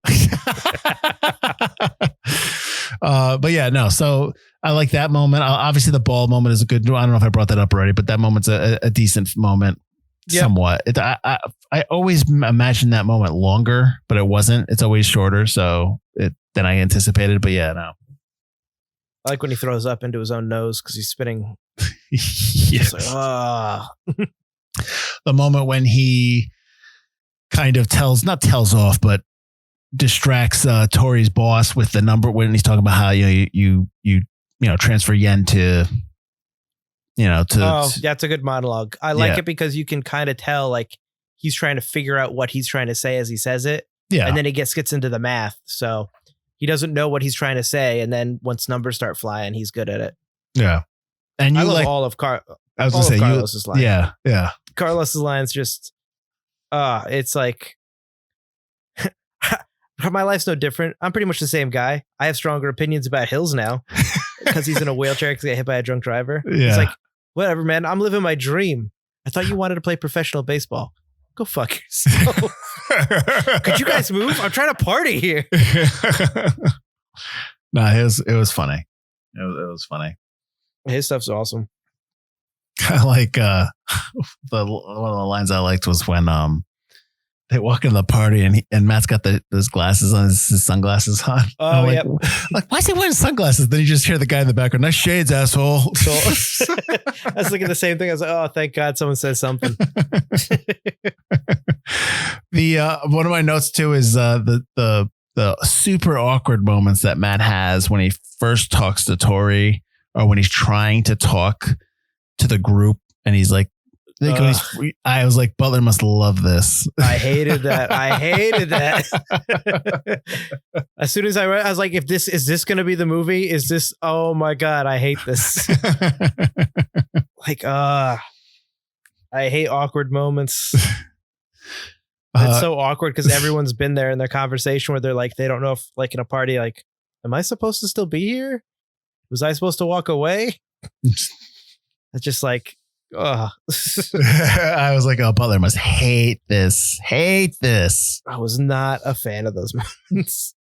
But yeah, no. So I like that moment. Obviously, the ball moment is a good. I don't know if I brought that up already, but that moment's a decent moment. Yep. Somewhat. I always imagine that moment longer, but it wasn't. It's always shorter, so than I anticipated. But yeah, no. I like when he throws up into his own nose because he's spinning. Yes. Like, the moment when he kind of not tells off, but distracts Tori's boss with the number when he's talking about how you transfer yen to that's a good monologue. I like it because you can kind of tell like he's trying to figure out what he's trying to say as he says it. Yeah. And then he gets into the math. So he doesn't know what he's trying to say. And then once numbers start flying, he's good at it. Yeah. And I love all of Carlos's lines. Yeah. Yeah. Carlos's lines just, it's like, my life's no different. I'm pretty much the same guy. I have stronger opinions about hills now because he's in a wheelchair because he got hit by a drunk driver. Yeah. It's like, whatever, man. I'm living my dream. I thought you wanted to play professional baseball. Go fuck yourself. Could you guys move? I'm trying to party here. No, it was funny. It was funny. His stuff's awesome. I like one of the lines I liked was when they walk into the party and Matt's got those glasses on, his sunglasses on. Oh, yeah. Like, why is he wearing sunglasses? Then you just hear the guy in the background, nice shades, asshole. So, I was thinking the same thing. I was like, oh, thank God someone says something. One of my notes too is the super awkward moments that Matt has when he first talks to Tori or when he's trying to talk to the group and he's like, I was like, Butler must love this. I hated that. As soon as I read, I was like, is this going to be the movie? Is this? Oh my God, I hate this. Like, I hate awkward moments. It's so awkward because everyone's been there in their conversation where they're like, they don't know if like in a party, like, am I supposed to still be here? Was I supposed to walk away? It's just like, I was like, oh, Butler must hate this. I was not a fan of those moments.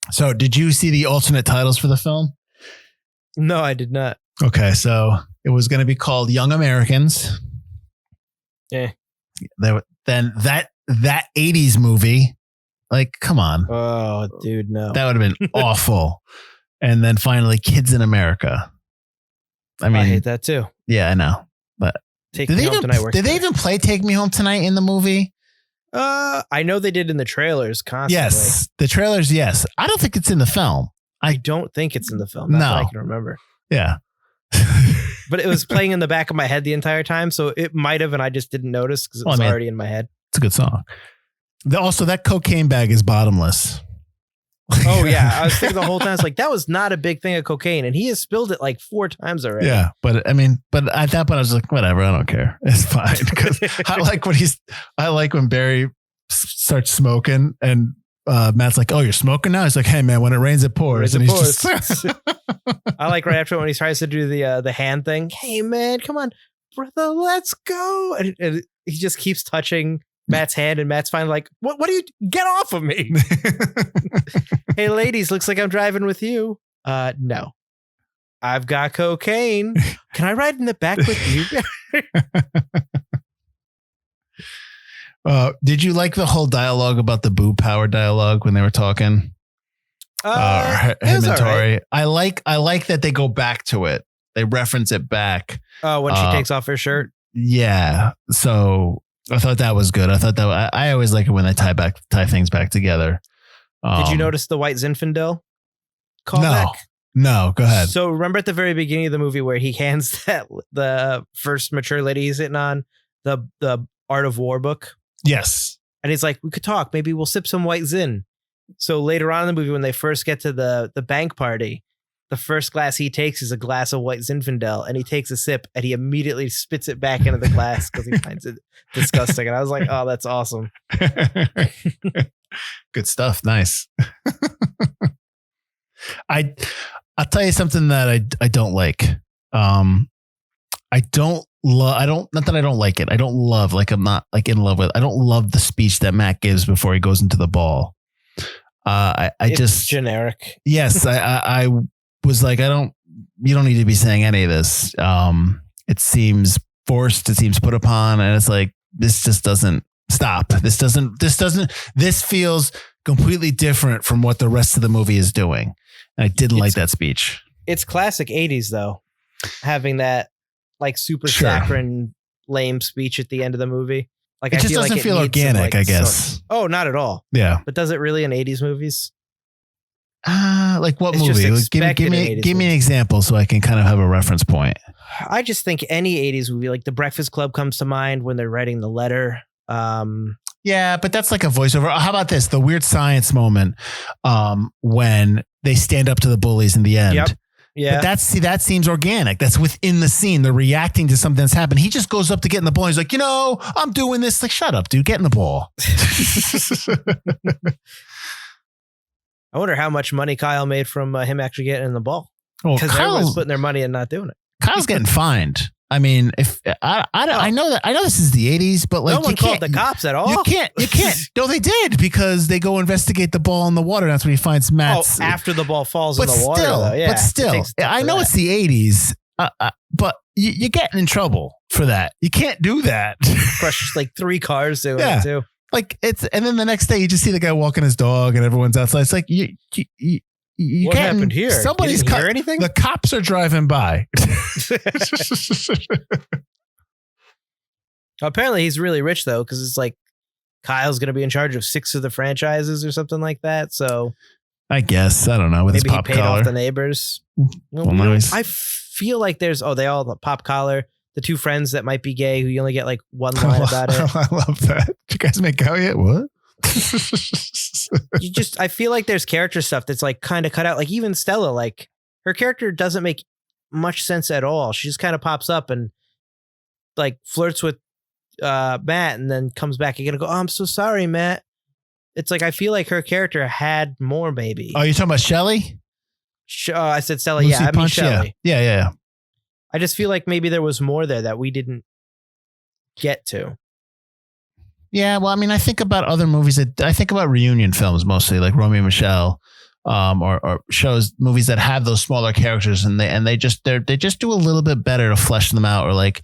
So did you see the alternate titles for the film? No, I did not. Okay. So it was going to be called Young Americans. Yeah. Then that 80s movie, like, come on. Oh, dude, no. That would have been awful. And then finally Kids in America. I mean, I hate that too. Yeah, I know. But did they even play Take Me Home Tonight in the movie? I know they did in the trailers constantly. Yes, the trailers. Yes, I don't think it's in the film. I don't think it's in the film. That's what I can remember. Yeah, but it was playing in the back of my head the entire time, so it might have, and I just didn't notice because it was already in my head. It's a good song. Also, that cocaine bag is bottomless. Oh yeah, I was thinking the whole time. It's like that was not a big thing of cocaine, and he has spilled it like 4 times already. Yeah, but I mean, but at that point, I was like, whatever, I don't care, it's fine. Because I like when Barry starts smoking, and Matt's like, "Oh, you're smoking now?" He's like, "Hey man, when it rains, it pours." And he's just I like right after when he tries to do the hand thing. Hey man, come on, brother, let's go, and he just keeps touching Matt's hand, and Matt's finally like, what do you get off of me? Hey ladies, looks like I'm driving with you. No, I've got cocaine. Can I ride in the back with you? Did you like the whole dialogue about the boob power dialogue when they were talking? Him and Tori. Right. I like that they go back to it. They reference it back. Oh, when she takes off her shirt. Yeah. So I thought that was good. I thought that I always like it when they tie things back together. Did you notice the White Zinfandel callback? No, go ahead. So remember at the very beginning of the movie where he hands the first mature lady he's hitting on the Art of War book? Yes. And he's like, we could talk. Maybe we'll sip some White Zin. So later on in the movie, when they first get to the bank party, the first glass he takes is a glass of White Zinfandel, and he takes a sip and he immediately spits it back into the glass because he finds it disgusting. And I was like, oh, that's awesome. Good stuff. Nice. I'll tell you something that I don't like. I don't love, not that I don't like it. I don't love, like I'm not like in love with, I don't love the speech that Matt gives before he goes into the ball. It's just generic. Yes. I was like, you don't need to be saying any of this. It seems forced. It seems put upon. And it's like, this just doesn't stop. This feels completely different from what the rest of the movie is doing. And I didn't like that speech. It's classic 80s though. Having that like super saccharine lame speech at the end of the movie. Like it just doesn't feel organic, I guess. Oh, not at all. Yeah. But does it really in 80s movies? Like what movie? Give me an example so I can kind of have a reference point. I just think any 80s movie, like The Breakfast Club comes to mind when they're writing the letter. Yeah, but that's like a voiceover. How about this? The Weird Science moment when they stand up to the bullies in the end. Yep. Yeah. But that seems organic. That's within the scene. They're reacting to something that's happened. He just goes up to get in the ball. He's like, I'm doing this. Like, shut up, dude. Get in the ball. I wonder how much money Kyle made from him actually getting in the ball. Because everyone's putting their money and not doing it. Kyle's getting fined. I mean, if I know this is the 80s, but like no one called the cops at all. You can't. No, they did because they go investigate the ball in the water. That's when he finds Matt's. After the ball falls in the water, though. Yeah, but still, I know it's the 80s, but you're getting in trouble for that. You can't do that. Crushes like 3 cars doing it too. Like and then the next day you just see the guy walking his dog and everyone's outside. It's like you what happened here? Somebody's hear anything? The cops are driving by. Apparently he's really rich though, because it's like Kyle's going to be in charge of 6 of the franchises or something like that. So I guess I don't know. With maybe his pop he paid collar. off the neighbors. Well, nice. I feel like they all the pop collar. The 2 friends that might be gay who you only get like one line about it. I love that. Did you guys make out yet? What? I feel like there's character stuff that's like kind of cut out. Like even Stella, like her character doesn't make much sense at all. She just kind of pops up and like flirts with Matt and then comes back again and go, oh, I'm so sorry, Matt. It's like, I feel like her character had more maybe. Oh, you're talking about Shelley? I said Stella. Lucy Yeah, I mean Punch, Shelley. Yeah. I just feel like maybe there was more there that we didn't get to. Yeah, well, I mean, I think about other movies I think about reunion films mostly, like Romeo and Michelle, or movies that have those smaller characters, and they just do a little bit better to flesh them out, or like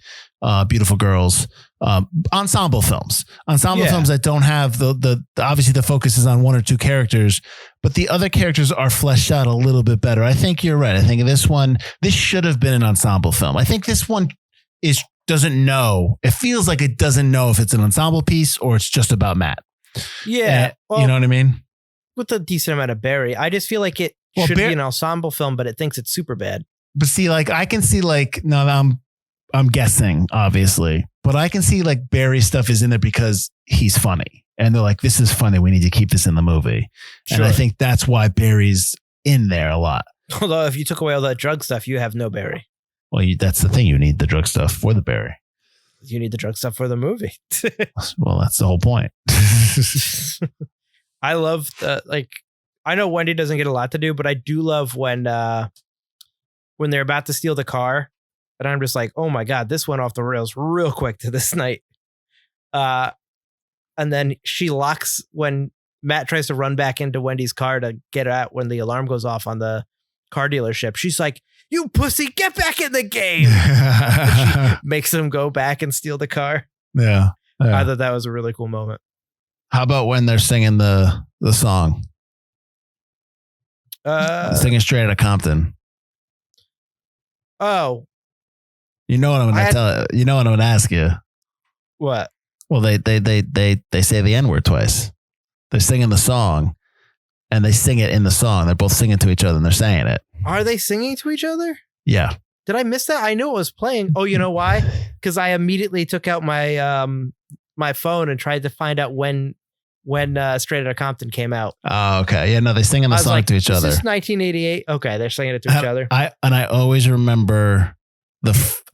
Beautiful Girls, ensemble films that don't have the obviously the focus is on 1 or 2 characters, but the other characters are fleshed out a little bit better. I think you're right. I think this should have been an ensemble film. I think this one doesn't know. It feels like it doesn't know if it's an ensemble piece or it's just about Matt. Yeah. You know what I mean? With a decent amount of Barry, I just feel like it should be an ensemble film, but it thinks it's super bad. But see, like I can see like, no, I'm guessing obviously, but I can see like Barry's stuff is in there because he's funny and they're like, this is funny. We need to keep this in the movie. Sure. And I think that's why Barry's in there a lot. Although if you took away all that drug stuff, you have no Barry. Well, that's the thing. You need the drug stuff for the Barry. You need the drug stuff for the movie. Well, that's the whole point. I love I know Wendy doesn't get a lot to do, but I do love when they're about to steal the car. And I'm just like, oh my God, this went off the rails real quick to this night. And then she locks when Matt tries to run back into Wendy's car to get out when the alarm goes off on the car dealership. She's like, you pussy, get back in the game. She makes him go back and steal the car. Yeah. I thought that was a really cool moment. How about when they're singing the song? Singing Straight Outta Compton. Oh. You know what I'm going to tell you. You know what I'm going to ask you. What? Well, they say the N-word twice. They're singing the song, and they sing it in the song. They're both singing to each other, and they're saying it. Are they singing to each other? Yeah. Did I miss that? I knew it was playing. Oh, you know why? Because I immediately took out my my phone and tried to find out when Straight Outta Compton came out. Oh, okay. Yeah, no, they singing the song to each other. Is this 1988? Okay, they're singing it to each other. I always remember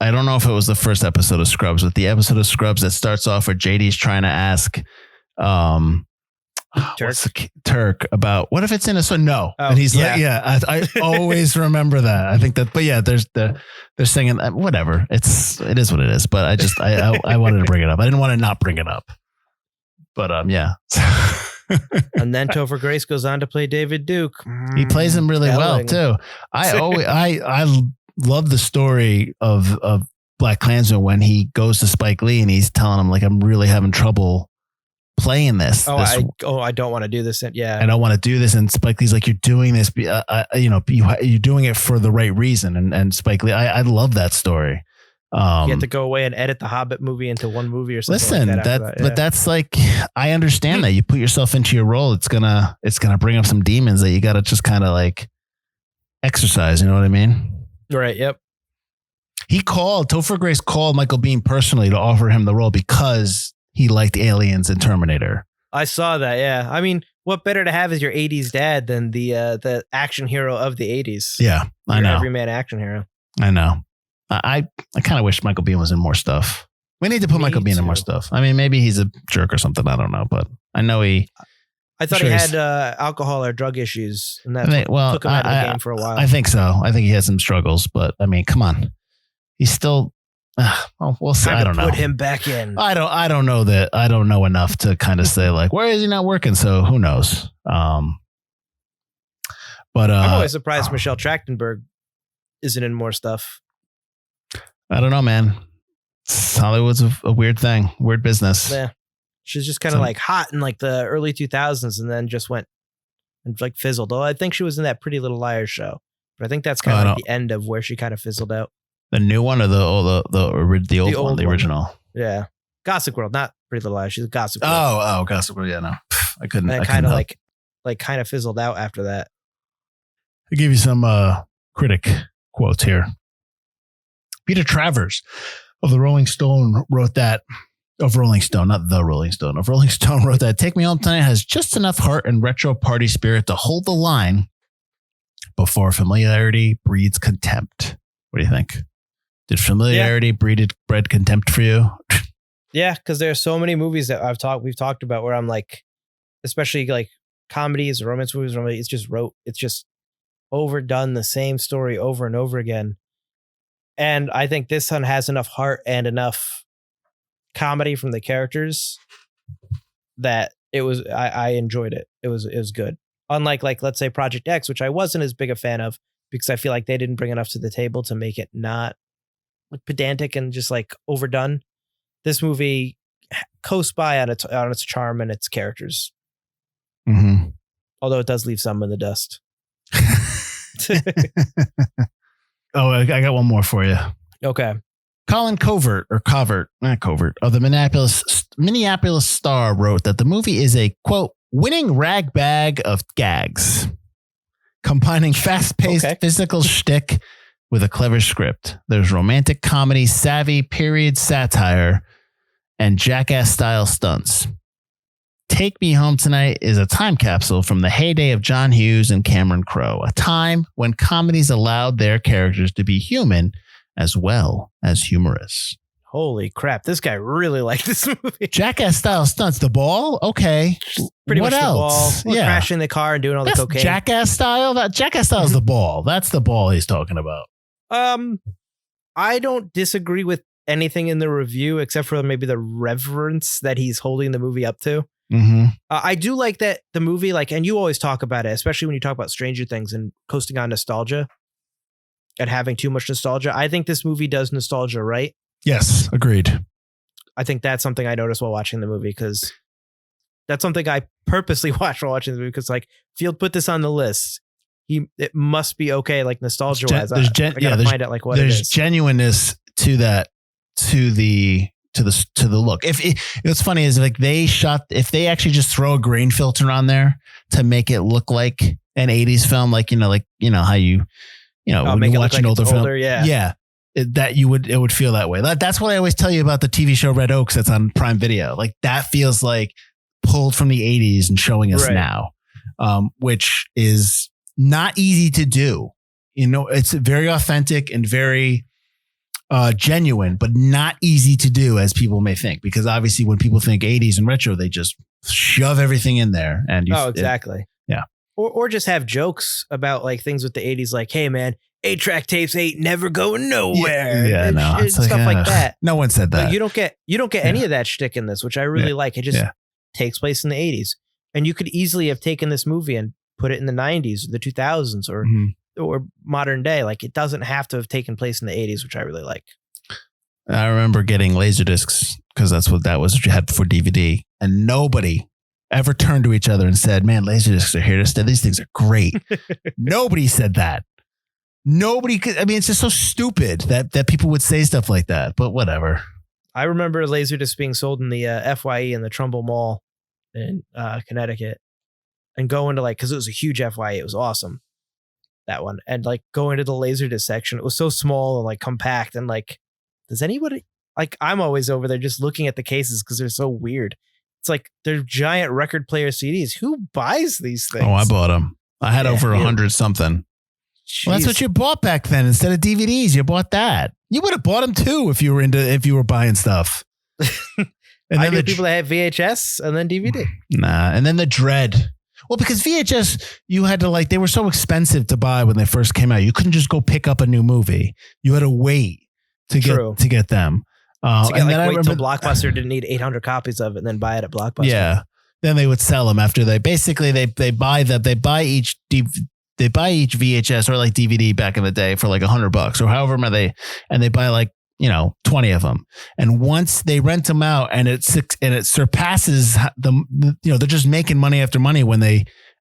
I don't know if it was the first episode of Scrubs, but the episode of Scrubs that starts off where JD's trying to ask Turk about what if it's in a song? No. Oh, and he's like, yeah, I always remember that. I think that, but yeah, they're singing whatever. It is what it is. But I wanted to bring it up. I didn't want to not bring it up. But yeah. And then Topher Grace goes on to play David Duke. He plays him really well too. I love the story of Black Klansman when he goes to Spike Lee and he's telling him like, I'm really having trouble playing this. I don't want to do this. Yeah. I don't want to do this. And Spike Lee's like, you're doing this, you're doing it for the right reason. And Spike Lee, I love that story. You have to go away and edit the Hobbit movie into one movie or something. Listen, but that's like, I understand that you put yourself into your role. It's gonna bring up some demons that you got to just kind of like exercise. You know what I mean? Right. Yep. Topher Grace called Michael Biehn personally to offer him the role because he liked Aliens and Terminator. I saw that. Yeah. I mean, what better to have as your 80s dad than the action hero of the 80s? Yeah, I know. Everyman action hero. I know. I kind of wish Michael Biehn was in more stuff. We need to put Michael Biehn in more stuff. I mean, maybe he's a jerk or something. I don't know, but I know I thought he had alcohol or drug issues, and that took him out of the game for a while. I think so. I think he had some struggles, but I mean, come on, he's still. We'll see. I don't know. Put him back in. I don't know that. I don't know enough to kind of say like, where is he not working? So who knows? But I'm always surprised Michelle Trachtenberg isn't in more stuff. I don't know, man. Hollywood's a weird thing, weird business. Yeah, she's just kind of like hot in like the early 2000s, and then just went and like fizzled. Though I think she was in that Pretty Little Liars show, but I think that's kind of like the end of where she kind of fizzled out. The new one or the old one, the original? Yeah, Gossip Girl, not Pretty Little Liars. She's a Gossip Girl. Oh, Gossip Girl. Yeah, no, I couldn't. And kind of like kind of fizzled out after that. I'll give you some critic quotes here. Peter Travers of the Rolling Stone wrote that. Of Rolling Stone, not the Rolling Stone. Of Rolling Stone wrote that Take Me Home Tonight has just enough heart and retro party spirit to hold the line before familiarity breeds contempt. What do you think? Did familiarity breed contempt for you? Yeah, because there are so many movies that we've talked about where I'm like, especially like comedies, romance movies, it's just overdone, the same story over and over again. And I think this one has enough heart and enough comedy from the characters that I enjoyed it. It was good. Unlike like, let's say Project X, which I wasn't as big a fan of because I feel like they didn't bring enough to the table to make it not like pedantic and just like overdone. This movie coasts by on its charm and its characters. Mm-hmm. Although it does leave some in the dust. Oh, I got one more for you. Okay. Colin Covert of the Minneapolis Star wrote that the movie is a, quote, winning rag bag of gags, combining fast-paced physical shtick with a clever script. There's romantic comedy, savvy period satire, and jackass-style stunts. Take Me Home Tonight is a time capsule from the heyday of John Hughes and Cameron Crowe, a time when comedies allowed their characters to be human as well as humorous. Holy crap, this guy really liked this movie. Jackass-style stunts. The ball? Okay. Pretty what much else? The ball. Crashing the car and doing all the cocaine. Jackass-style? Jackass-style is the ball. That's the ball he's talking about. I don't disagree with anything in the review except for maybe the reverence that he's holding the movie up to. Mm-hmm. I do like that the movie, like, and you always talk about it, especially when you talk about Stranger Things and coasting on nostalgia and having too much nostalgia. I think this movie does nostalgia right. Yes, agreed. I think that's something I noticed while watching the movie because that's something I purposely watched while watching the movie because, like, Field put this on the list. It must be okay, like nostalgia wise. I gotta find out like what it is. There's genuineness to that, to the to the look. What's funny is like if they actually just throw a grain filter on there to make it look like an 80s film, like how you when you watch an older film, it would feel that way. That's what I always tell you about the TV show Red Oaks that's on Prime Video. Like that feels like pulled from the 80s and showing us now, which is not easy to do. It's very authentic and very genuine, but not easy to do as people may think, because obviously when people think 80s and retro, they just shove everything in there. And exactly. Yeah. Or just have jokes about like things with the 80s, like, hey man, 8-track tapes ain't never going nowhere. Yeah, no, it's stuff like that. No one said that. But you don't get any of that shtick in this, which I really like. It just takes place in the 80s, and you could easily have taken this movie and put it in the 90s or the 2000s or modern day. Like it doesn't have to have taken place in the 80s, which I really like. I remember getting Laserdiscs because that's what you had for DVD, and nobody ever turned to each other and said, man, Laserdiscs are here to stay. These things are great. Nobody said that. Nobody could. I mean, it's just so stupid that people would say stuff like that, but whatever. I remember Laserdiscs being sold in the FYE in the Trumbull Mall in Connecticut, and going to because it was a huge FYE. It was awesome, that one. And going to the Laserdisc section, it was so small and compact. And does anybody, I'm always over there just looking at the cases because they're so weird. It's they're giant record player CDs. Who buys these things? Oh, I bought them. I had over 100 something. Well, that's what you bought back then. Instead of DVDs, you bought that. You would have bought them too if you were buying stuff. And I knew people that had VHS and then DVD. Nah, and then the dread. Well, because VHS, you had to they were so expensive to buy when they first came out. You couldn't just go pick up a new movie. You had to wait to get them. Wait till Blockbuster didn't need 800 copies of it and then buy it at Blockbuster. Yeah, then they would sell them after they buy each VHS or DVD back in the day for $100 or however many and they buy 20 of them. And once they rent them out and it surpasses they're just making money after money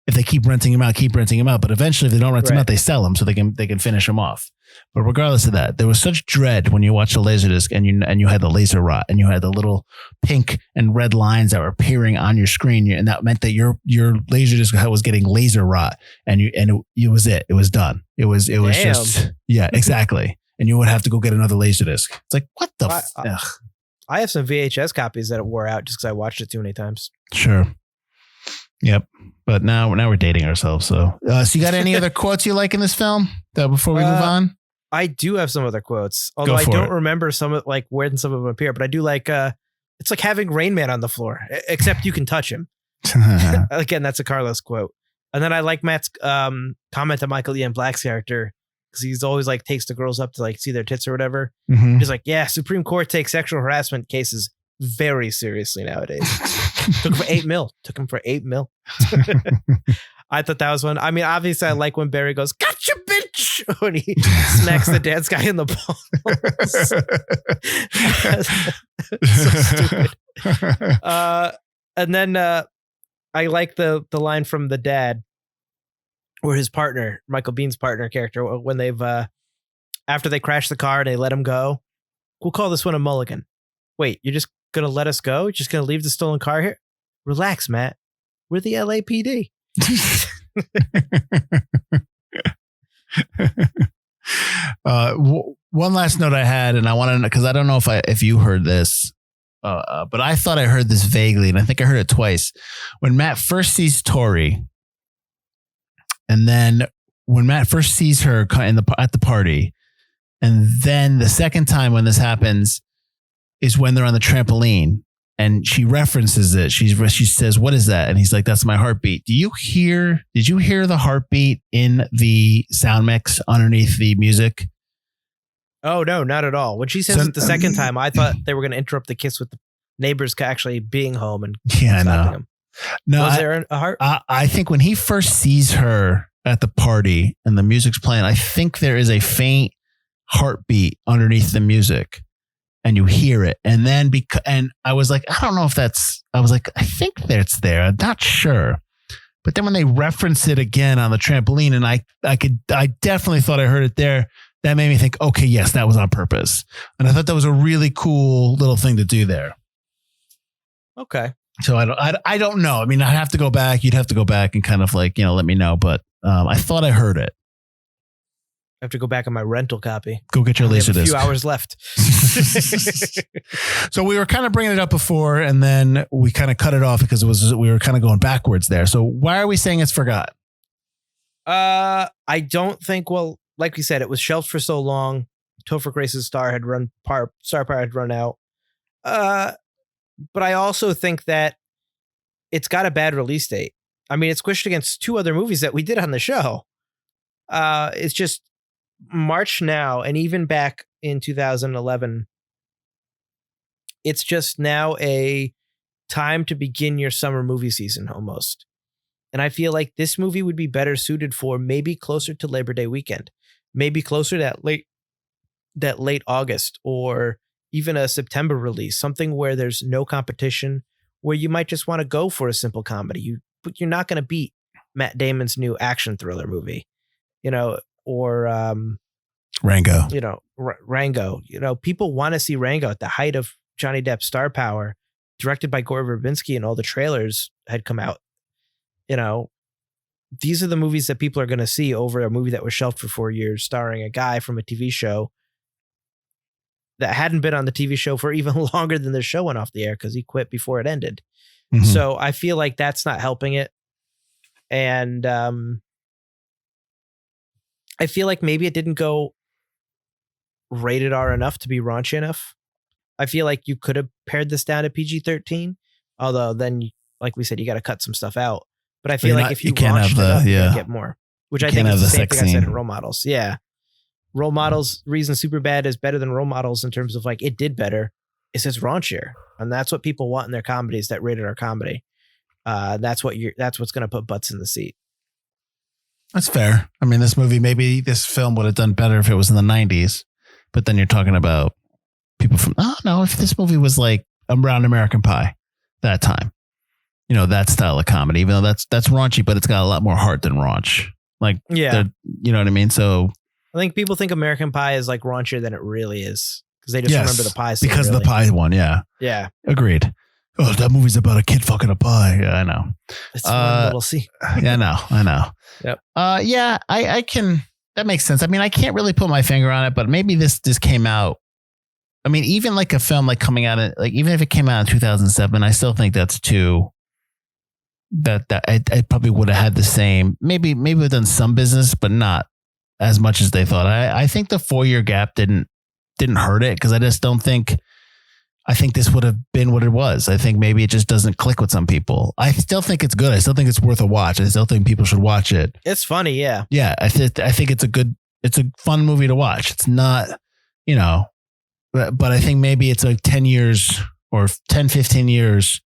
if they keep renting them out. But eventually if they don't rent them out, they sell them so they can finish them off. But regardless of that, there was such dread when you watched the Laserdisc and you had the laser rot and you had the little pink and red lines that were appearing on your screen. And that meant that your Laserdisc was getting laser rot and it was it. It was done. It was just, yeah, exactly. And you would have to go get another Laserdisc. It's what the I have some VHS copies that wore out just because I watched it too many times. Sure. Yep. But now we're dating ourselves. So you got any other quotes you like in this film before we move on? I do have some other quotes, although I don't remember some of where some of them appear, but I do it's like having Rain Man on the floor, except you can touch him. Again, that's a Carlos quote. And then I like Matt's comment to Michael Ian Black's character, because he's always takes the girls up to see their tits or whatever. Mm-hmm. He's Supreme Court takes sexual harassment cases very seriously nowadays. Took him for $8 million. I thought that was one. I mean, obviously I like when Barry goes, "Gotcha, bitch," when he smacks the dance guy in the balls. So stupid. And then I like the line from the dad, where his partner, Michael Bihn's partner character, when they've after they crash the car and they let him go, we'll call this one a mulligan. Wait, you're just gonna let us go? You're just gonna leave the stolen car here? Relax, Matt. We're the LAPD. One last note I had, and I want to know, because I don't know if you heard this, but I thought I heard this vaguely, and I think I heard it twice. When Matt first sees Tori, and then when Matt first sees her at the party, and then the second time when this happens is when they're on the trampoline. And she references it. She says, "What is that?" And he's like, "That's my heartbeat." Did you hear the heartbeat in the sound mix underneath the music? Oh, no, not at all. When she says it the second time, I thought they were going to interrupt the kiss with the neighbors actually being home and stopping them. No, was there a heart? I think when he first sees her at the party and the music's playing, I think there is a faint heartbeat underneath the music. And you hear it. And then and I was like, I don't know if I think that's there. I'm not sure. But then when they reference it again on the trampoline, and I definitely thought I heard it there. that made me think, okay, yes, that was on purpose. And I thought that was a really cool little thing to do there. Okay. So I don't know. I mean, I have to go back. You'd have to go back and kind of like, let me know. But I thought I heard it. I have to go back on my rental copy. Go get your Laserdisc. A few hours left. So we were kind of bringing it up before, and then we kind of cut it off because we were kind of going backwards there. So why are we saying it's forgotten? I don't think. Well, like we said, it was shelved for so long. Topher Grace's star power had run out. But I also think that it's got a bad release date. I mean, it's squished against 2 other movies that we did on the show. It's just March now, and even back in 2011, it's just now a time to begin your summer movie season almost. And I feel like this movie would be better suited for maybe closer to Labor Day weekend, maybe closer to that late August, or even a September release, something where there's no competition, where you might just want to go for a simple comedy. You're not going to beat Matt Damon's new action thriller movie, or Rango. Rango. People want to see Rango at the height of Johnny Depp's star power, directed by Gore Verbinski, and all the trailers had come out. These are the movies that people are going to see over a movie that was shelved for 4 years, starring a guy from a TV show that hadn't been on the TV show for even longer than the show went off the air because he quit before it ended. Mm-hmm. So I feel like that's not helping it. And I feel like maybe it didn't go rated R enough to be raunchy enough. I feel like you could have pared this down to PG-13, although then, like we said, you got to cut some stuff out. But I feel like if you raunched it up, you get more, which I think is the same thing I said in Role Models. Yeah. Role Models, reason Superbad is better than Role Models in terms of like it did better. It's just raunchier. And that's what people want in their comedies, that rated R comedy. That's what's going to put butts in the seat. That's fair. I mean, maybe this film would have done better if it was in the 90s, but then you're talking about people from, if this movie was like around American Pie that time, that style of comedy, even though that's raunchy, but it's got a lot more heart than raunch. Like, yeah, you know what I mean? So I think people think American Pie is like raunchier than it really is because they just remember the pie scene. Because of the pie one. Yeah. Yeah. Agreed. Oh, that movie's about a kid fucking a pie. Yeah, I know. It's one little scene. Yeah, I know. Yep. Yeah, I can. That makes sense. I mean, I can't really put my finger on it, but maybe this came out. I mean, even like a film like coming out, like even if it came out in 2007, I still think that's too. That I probably would have had the same. Maybe we've done some business, but not as much as they thought. I think the 4-year gap didn't hurt it because I just don't think. I think this would have been what it was. I think maybe it just doesn't click with some people. I still think it's good. I still think it's worth a watch. I still think people should watch it. It's funny, yeah. Yeah, I think it's a fun movie to watch. It's not, but I think maybe it's like 10 years or 10, 15 years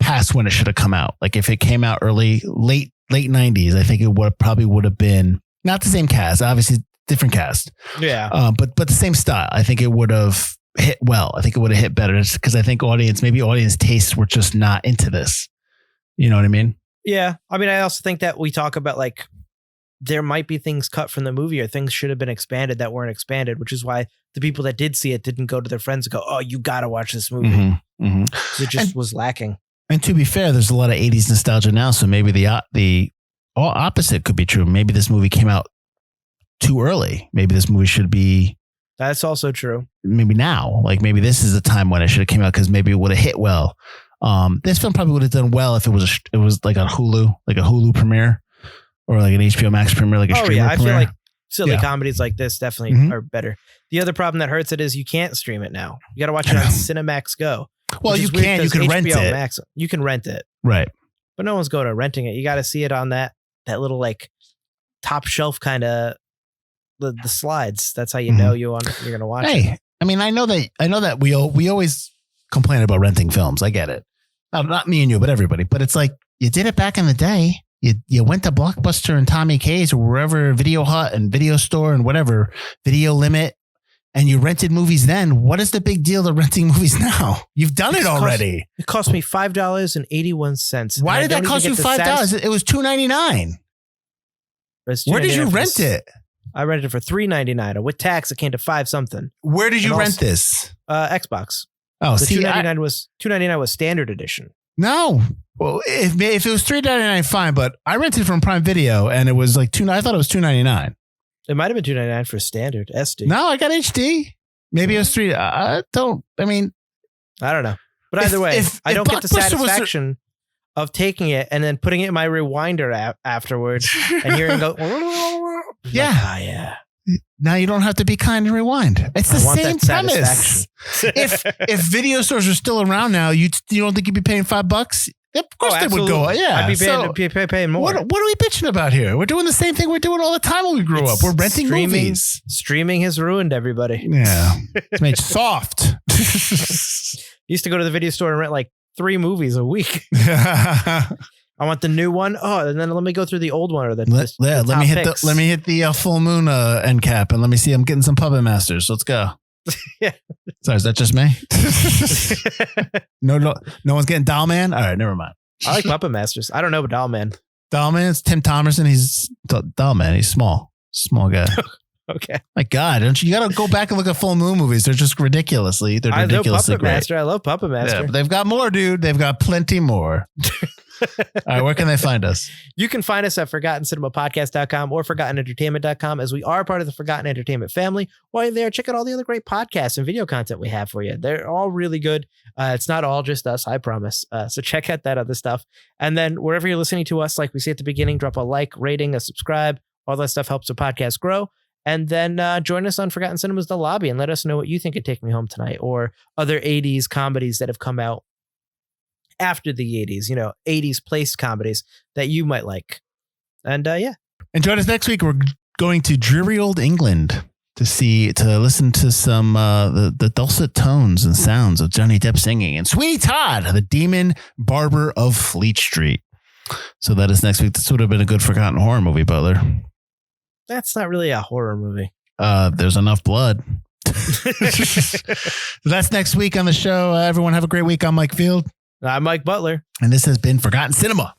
past when it should have come out. Like if it came out late 90s, I think it probably would have been not the same cast, obviously different cast. Yeah. But the same style. I think it would have hit well. I think it would have hit better because I think audience tastes were just not into this. You know what I mean? Yeah. I mean, I also think that we talk about like there might be things cut from the movie or things should have been expanded that weren't expanded, which is why the people that did see it didn't go to their friends and go, "Oh, you got to watch this movie." Mm-hmm, mm-hmm. It just was lacking. And to be fair, there's a lot of 80s nostalgia now. So maybe the opposite could be true. Maybe this movie came out too early. Maybe this movie should be. That's also true. Maybe now, like maybe this is the time when it should have came out because maybe it would have hit well. This film probably would have done well if it was like on Hulu, like a Hulu premiere or like an HBO Max premiere, like a streamer premiere. I feel like silly comedies like this definitely are better. The other problem that hurts it is you can't stream it now. You got to watch it on Cinemax Go. Well, you can rent it. Max, you can rent it. Right. But no one's going to renting it. You got to see it on that little like top shelf kind of the slides. That's how you know you're going to watch it. I mean, I know that we always complain about renting films. I get it. Not me and you, but everybody. But it's like you did it back in the day. You went to Blockbuster and Tommy K's or wherever, Video Hut and Video Store and whatever, Video Limit, and you rented movies then. What is the big deal to renting movies now? You've done it already. It cost me $5.81. Why did that cost you $5? It was $2.99. Where did you rent it? I rented it for $3.99. With tax, it came to $5 something. Where did you rent this? Xbox. Oh, the see, $2.99 was standard edition. No. Well, if it was $3.99, fine. But I rented from Prime Video, and it was like I thought it was $2.99. It might have been $2.99 for standard SD. No, I got HD. Maybe it was $3. I don't know. But either way, I don't get the satisfaction of taking it and then putting it in my rewinder afterwards and hearing go. Yeah. Now you don't have to be kind and rewind. It's the same premise. if video stores are still around now, you don't think you'd be paying $5? Of course they would go. Yeah, I'd be paying more. What are we bitching about here? We're doing the same thing we're doing all the time when we grew up. We're renting movies. Streaming has ruined everybody. Yeah, it's made soft. Used to go to the video store and rent like 3 movies a week. I want the new one. Oh, and then let me go through the old one or the let me hit the full moon end cap and let me see. I'm getting some Puppet Masters. Let's go. Yeah. Sorry, is that just me? No one's getting Doll Man. All right, never mind. I like Puppet Masters. I don't know about Doll Man. Doll Man, it's Tim Thomerson. He's Doll Man. He's small guy. Okay. My God, you got to go back and look at full moon movies. They're just ridiculously great. I love Puppet Master. I love Puppet Master. Yeah, but they've got more, dude. They've got plenty more. All right, where can they find us? You can find us at ForgottenCinemaPodcast.com or ForgottenEntertainment.com, as we are part of the Forgotten Entertainment family. While you're there, check out all the other great podcasts and video content we have for you. They're all really good. It's not all just us, I promise. So check out that other stuff. And then wherever you're listening to us, like we say at the beginning, drop a like, rating, a subscribe. All that stuff helps the podcast grow. And then join us on Forgotten Cinema's The Lobby and let us know what you think of Take Me Home Tonight or other 80s comedies that have come out after the 80s, 80s placed comedies that you might like. And yeah. And join us next week. We're going to dreary old England to listen to some the dulcet tones and sounds of Johnny Depp singing and Sweeney Todd, the demon barber of Fleet Street. So that is next week. This would have been a good forgotten horror movie, Butler. That's not really a horror movie. There's enough blood. That's next week on the show. Everyone have a great week. I'm Mike Field. I'm Mike Butler. And this has been Forgotten Cinema.